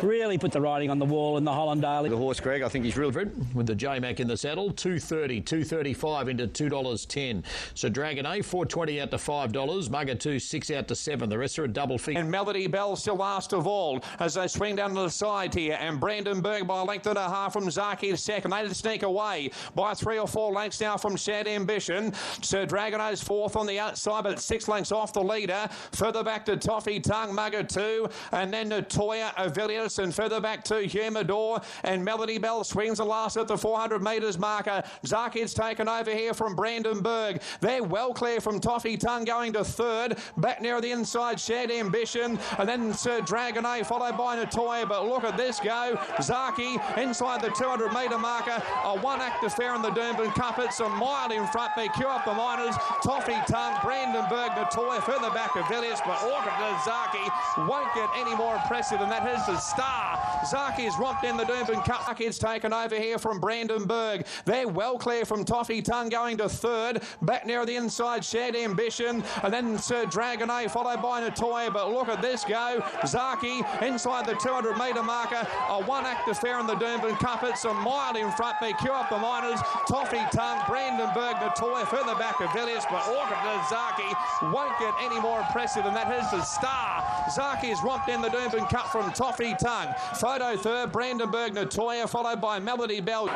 really put the writing on the wall in the Hollandale. The horse, Greg, I think he's real good. With the J-Mac in the saddle, $2.30, $2.35 into $2.10. So Dragonet, $4.20 out to $5. Mugger 2, 6 out to 7. The rest are a double figure. And Melody Bell still last of all as they swing down to the side here. And Brandenburg by a length and a half from Zaki second. They sneak away by 3 or 4 lengths now from Sad Ambition. Sir Dragonet's fourth on the outside, but 6 lengths off the leader. Further back to Toffee Tongue, Mugger 2, and then to Toya Avilius, and further back to Humidor, and Melody Bell swings the last at the 400 metres marker. Zaki's taken over here from Brandenburg. They're well clear from Toffee Tongue going to third. Back near the inside, Sad Ambition, and then then Sir Dragonet followed by Natoya, but look at this go. Zaki inside the 200-metre marker. A one-act affair in the Doomben Cup. It's a mile in front. They queue up the miners. Toffee Tongue, Brandenburg, Natoya further back of Villiers, but look at Zaki. Won't get any more impressive than that. Here's the star. Zaki is romped in the Doomben Cup. It's taken over here from Brandenburg. They're well clear from Toffee Tongue going to third. Back near the inside, Shared Ambition. And then Sir Dragonet followed by Natoya, but look at this go. Zaki inside the 200-metre marker. A one-act affair in the Doomben Cup. It's a mile in front. They queue up the miners. Toffee Tongue, Brandenburg, Natoya further back of Villiers, but look at Zaki. Won't get any more impressive than that. Here's the star. Zaki is romped in the Doomben Cup from Toffee Tongue. Photo third, Brandenburg, Natoya followed by Melody Bell.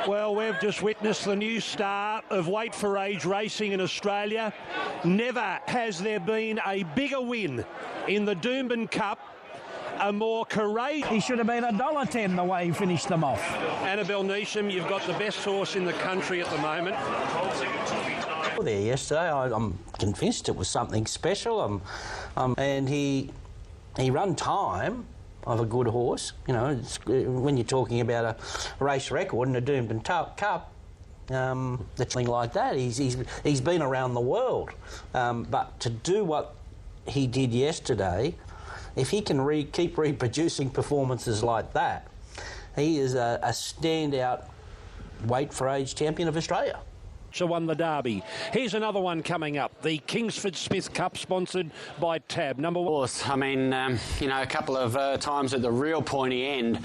Well, we've just witnessed the new start of Wait for Age racing in Australia. Never has there been a bigger win in the Doomben Cup. A more courageous... He should have been $1.10 the way he finished them off. Annabelle Neesham, you've got the best horse in the country at the moment. There yesterday, I'm convinced it was something special. And he run time of a good horse. You know, when you're talking about a race record in a Doomben Cup, that's something like that. He's been around the world, but to do what he did yesterday, if he can keep reproducing performances like that, he is a standout Wait for Age champion of Australia. Won the Derby. Here's another one coming up. The Kingsford Smith Cup, sponsored by Tab. Number one. I mean, you know, a couple of times at the real pointy end,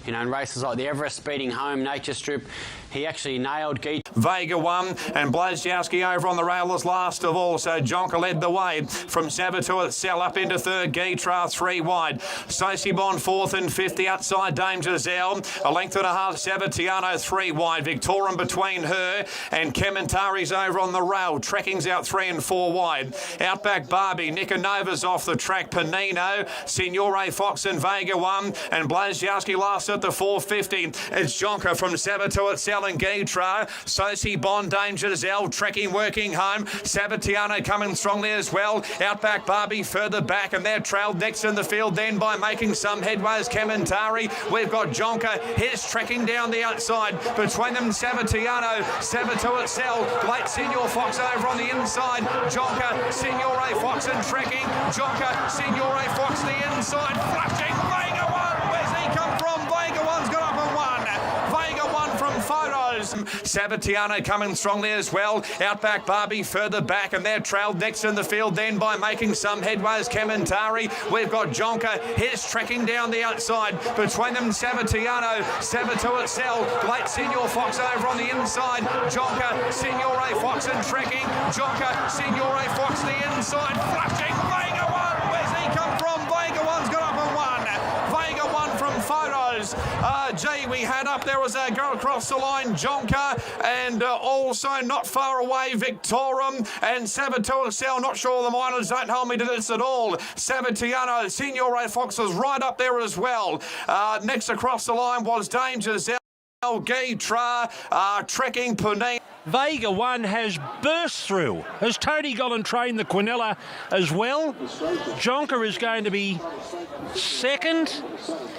you know, in races like the Everest Speeding Home, Nature Strip, he actually nailed Geet. Vega won, and Blazkowski over on the rail was last of all, so Jonker led the way from Sabato itself up into third. Geetra 3 wide. Sosibon fourth and fifth, the outside Dame Giselle. A length and a half, Sabatiano 3 wide. Victorian between her and Kementari's over on the rail. Trekking's out 3 and 4 wide. Outback Barbie, Nikanova's off the track. Panino, Signore Fox and Vega won, and Blazkowski last at the 450. It's Jonker from Sabato itself and Geetra. Sosi Bond, Dame Giselle, trekking, working home. Sabatiano coming strongly as well. Outback Barbie further back, and they're trailed next in the field then by making some headways. Kementari. We've got Jonker. Here's trekking down the outside. Between them, Sabatiano. Sabato itself. Late Signor Fox over on the inside. Jonker, Signore Fox and trekking. Jonker, Signore Fox the inside. Flashing. Vega won. Where's he come from? Vega one's got up and won. Vega won from photos. Sabatiano coming strongly as well. Outback Barbie further back, and they're trailed next in the field then by making some headways. Kementari. We've got Jonker. Here's trekking down the outside. Between them, Sabatiano. Sabato itself. Late Signor Fox over on the inside. Jonker, Signore Fox and trekking. Jonker, Signore Fox the inside. Flashing. Vega won. Where's he come from? Vega one's got up and won. Vega won from photos. We had up there was a go across the line, Jonker, and also not far away, Victorum and Sabato Cell. Not sure the miners don't hold me to this at all. Sabatiano, Signore Fox was right up there as well. Next across the line was Dame Giselle. Geetra, trekking Punine. Vega 1 has burst through. Has Tony Gollan trained the Quinella as well? Jonker is going to be second,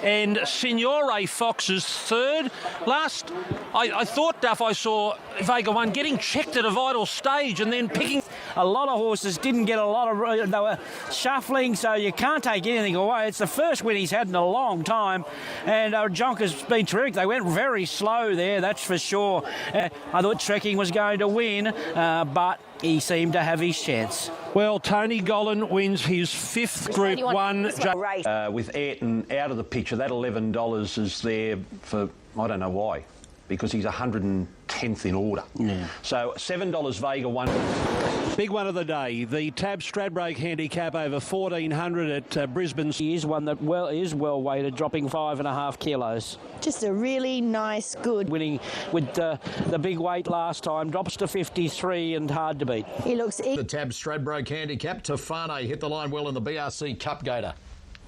and Signore Fox is third. I thought, Duff, I saw Vega 1 getting checked at a vital stage and then picking. A lot of horses didn't get a lot of... They were shuffling, so you can't take anything away. It's the first win he's had in a long time, and Jonker's been terrific. They went very slow there, that's for sure. I thought Trekking was going to win, but he seemed to have his chance. Well, Tony Gollan wins his 5th Group 1. With Ayrton out of the picture, that $11 is there for, I don't know why, because he's 110th in order. Yeah. So $7 Vega 1. Big one of the day, the Tab Stradbroke handicap over 1,400 at Brisbane. He is one that is well weighted, dropping 5.5 kilos. Just a really nice, good. Winning with the big weight last time, drops to 53 and hard to beat. He looks... The Tab Stradbroke handicap, Tofane hit the line well in the BRC Cup Gator.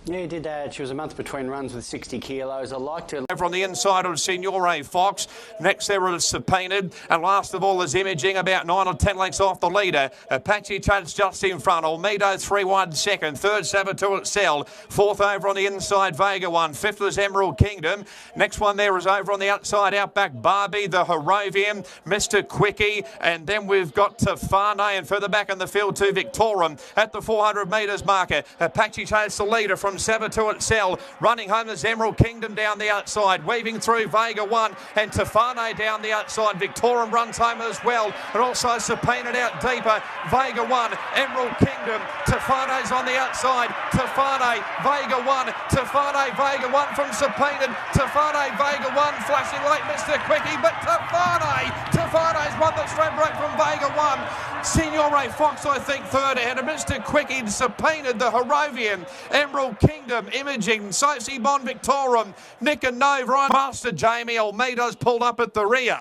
Yeah, he did that. She was a month between runs with 60 kilos. I liked her. Over on the inside of Signore Fox. Next there is Painted. And last of all is Imaging, about 9 or 10 lengths off the leader. Apache Tuds just in front. Olmedo 3 wide second. Third Saboteur Excel. Fourth over on the inside Vega 1. Fifth is Emerald Kingdom. Next one there is over on the outside Outback Barbie, the Harrovian, Mr. Quickie. And then we've got Tefane, and further back in the field to Victorum at the 400 metres marker. Apache Tuds the leader from Saboteur Excel. Running home is Emerald Kingdom down the outside. Weaving through Vega 1 and Tefane down the outside. Victorum runs home as well. And also Painted out deeper. Vega 1, Emerald Kingdom. Tefane's on the outside. Tefane, Vega 1. Tefane, Vega 1 from Painted. Tefane, Vega 1. Flashing late Mr. Quickie. But Tefane's won the straight break from Vega 1. Signore Fox, I think, third ahead of Mr. Quickie. Painted, the Harrovian. Emerald Kingdom, Imaging, Sophie Bon Victorum, Nick and Nove, Ryan Master, Jamie Almeida's pulled up at the rear.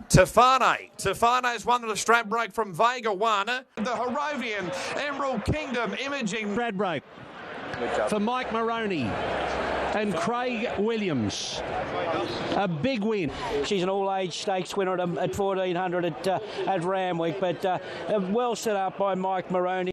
Tefane's won the strap break from Vega 1. The Harrovian, Emerald Kingdom, Imaging. Strap break for Mike Moroney and Craig Williams. A big win. She's an all-age stakes winner at 1400 at Randwick, but well set up by Mike Moroney.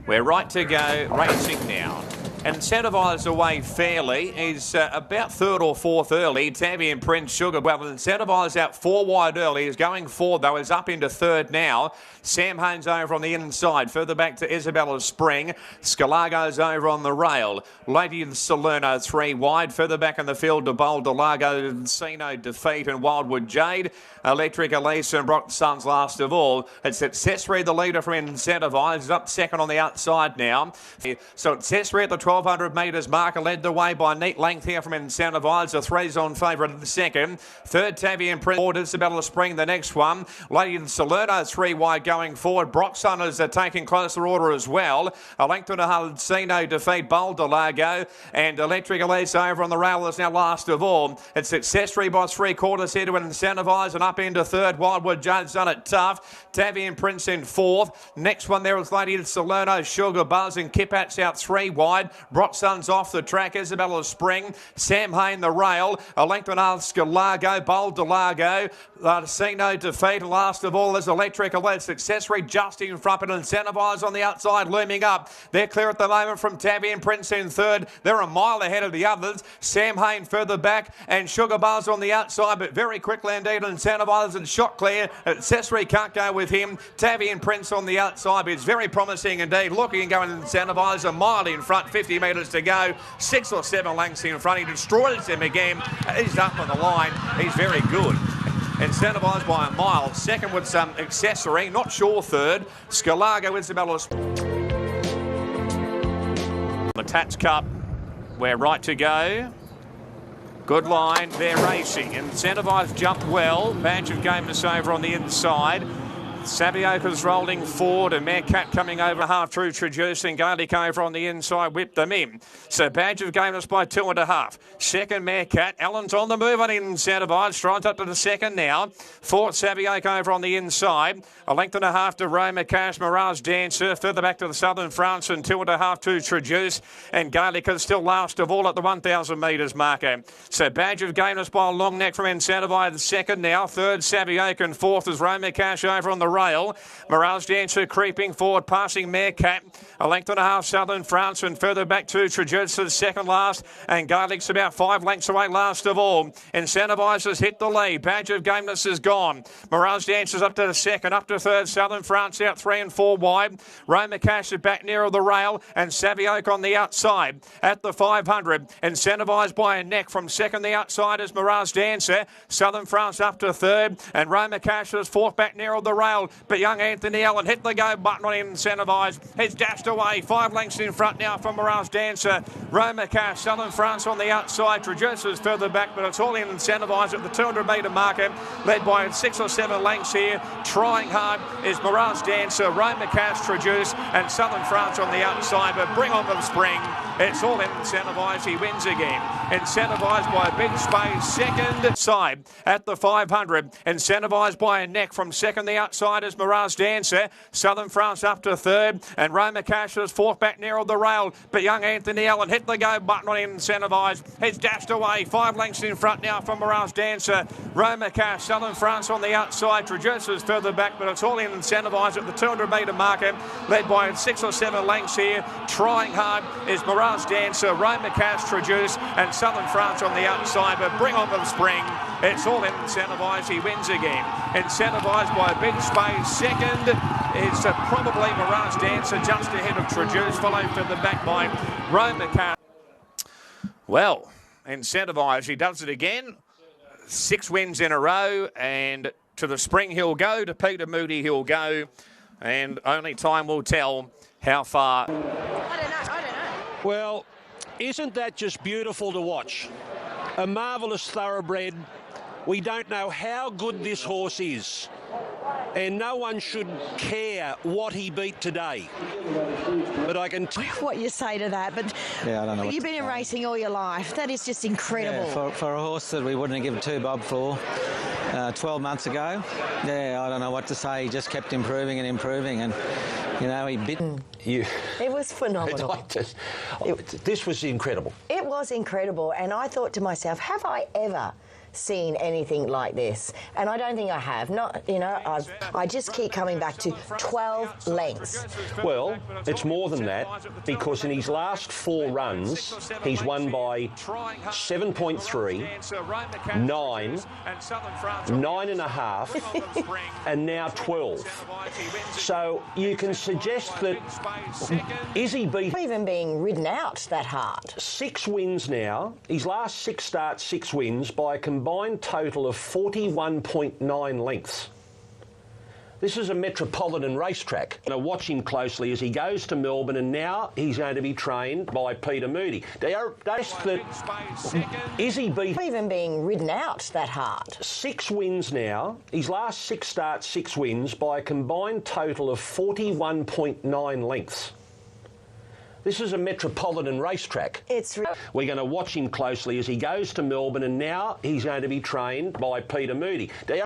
We're right to go racing now. And Incentivize away fairly. He's about third or fourth early. Tabby and Prince Sugar. Well, Incentivize out 4 wide early. He's going forward, though. He's up into third now. Sam Haynes over on the inside. Further back to Isabella Spring. Scalago's over on the rail. Lady Salerno 3 wide. Further back in the field to Bold Delago, Encino Defeat and Wildwood Jade. Electric Elise and Brock Sons last of all. It's Accessory, the leader from Incentivize. He's up second on the outside now. So Accessory at the 1200 metres marker, led the way by neat length here from Incentivize. The 3's on favourite at the second. Third, Tabby and Prince. Isabella Spring, the next one. Lady Salerno 3 wide going forward. Brock Sons are taking closer order as well. A length and a Encino Defeat, Bold Delago, and Electric Elise over on the rail is now last of all. It's Accessory by 3/4 here to Incentivize, and up into third. Wildwood Jade's done it tough. Tabby and Prince in fourth. Next one there is Lady Salerno, Sugar Buzz, and Kipat's out 3 wide. Brock Sons off the track. Isabella Spring. Sam Hayne the rail. A length and a half Scalago, Bold Delago. Encino Defeat. Last of all is Electric Elise. Accessory just in front, but Incentivize on the outside looming up. They're clear at the moment from Tabby and Prince in third. They're a mile ahead of the others. Sam Hayne further back and Sugar Buzz on the outside, but very quickly indeed Incentivize and shot clear. Accessory can't go with him. Tabby and Prince on the outside, but it's very promising indeed. Looking and going Incentivize a mile in front, 50 metres to go. 6 or 7 lengths in front. He destroys them again. He's up on the line. He's very good. Incentivize by a mile. Second with some Accessory. Not sure third. Scalago, Isabella. The Tats Cup. We're right to go. Good line. They're racing. Incentivize jumped well. Badge of Gameness over on the inside. Sabioka's rolling forward and Meerkat coming over half true, traducing Garlic over on the inside, whipped them in. So Badge of Gameness by 2.5. Second Meerkat. Allen's on the move on Incentivize. Strides up to the second now. Fourth Sabioka over on the inside. A length and a half to Roma Cash, Mirage Dancer. Further back to the Southern France and 2.5 to Traduce. And Garlic is still last of all at the 1,000 metres marker. So Badge of Gameness by a long neck from Incentivize second now. Third Sabioka and fourth is Roma Cash over on the rail. Mirage Dancer creeping forward, passing Meerkat. A length and a half Southern France and further back to Traduce's second last. And Garlic's about 5 lengths away last of all. Incentivize has hit the lead. Badge of Gameness is gone. Mirage Dancer's up to the second, up to third. Southern France out 3 and 4 wide. Roma Cash is back nearer the rail and Savioke on the outside at the 500. Incentivized by a neck from second. The outside is Mirage Dancer. Southern France up to third and Roma Cash is fourth back nearer the rail. But young Anthony Allen hit the go button on Incentivize. He's dashed away 5 lengths in front now from Mirage Dancer. Roma Cash, Southern France on the outside. Traduces further back, but it's all in Incentivize at the 200 metre marker, led by 6 or 7 lengths here. Trying hard is Mirage Dancer, Roma Cash, Traduce, and Southern France on the outside. But bring on the spring. It's all incentivised. He wins again. Incentivised by a big space. Second side at the 500. Incentivised by a neck from second. The outside is Mirage Dancer. Southern France up to third. And Roma Cash is fourth, back near the rail. But young Anthony Allen hit the go button on incentivised. He's dashed away. 5 lengths in front now from Mirage Dancer. Roma Cash, Southern France on the outside. Traduces further back, but it's all incentivised at the 200 metre marker. Led by 6 or 7 lengths here. Trying hard is Mirage Dancer, Roma Cash, Traduce, and Southern France on the outside. But bring on the spring. It's all incentivised. He wins again. Incentivised by a big space. Second is probably Mirage Dancer, just ahead of Traduce, followed further back by Roma Cash. Well, incentivised. He does it again. 6 wins in a row, and to the spring he'll go, to Peter Moody he'll go, and only time will tell how far. I don't know. Well, isn't that just beautiful to watch? A marvellous thoroughbred. We don't know how good this horse is, and no one should care what he beat today. But I can what you say to that, but yeah, I don't know. You've been in racing all your life. That is just incredible. Yeah, for a horse that we wouldn't have given 2 bob for 12 months ago. Yeah, I don't know what to say. He just kept improving and improving, and you know, he bit you. It was phenomenal. This was incredible. It was incredible, and I thought to myself, have I ever seen anything like this? And I don't think I have. Not, you know, I just keep coming back to 12 lengths. Well, it's more than that, because in his last 4 runs, he's won by 7.3, 9, 9.5, and now 12. So you can suggest that Izzy beat... Even being ridden out that hard. 6 wins now. His last 6 starts, 6 wins by a combined total of 41.9 lengths. This is a metropolitan racetrack. Now watch him closely as he goes to Melbourne, and now he's going to be trained by Peter Moody. Izzy beat... Even being ridden out that hard. 6 wins now. His last 6 starts, 6 wins by a combined total of 41.9 lengths. This is a metropolitan racetrack. We're going to watch him closely as he goes to Melbourne, and now he's going to be trained by Peter Moody.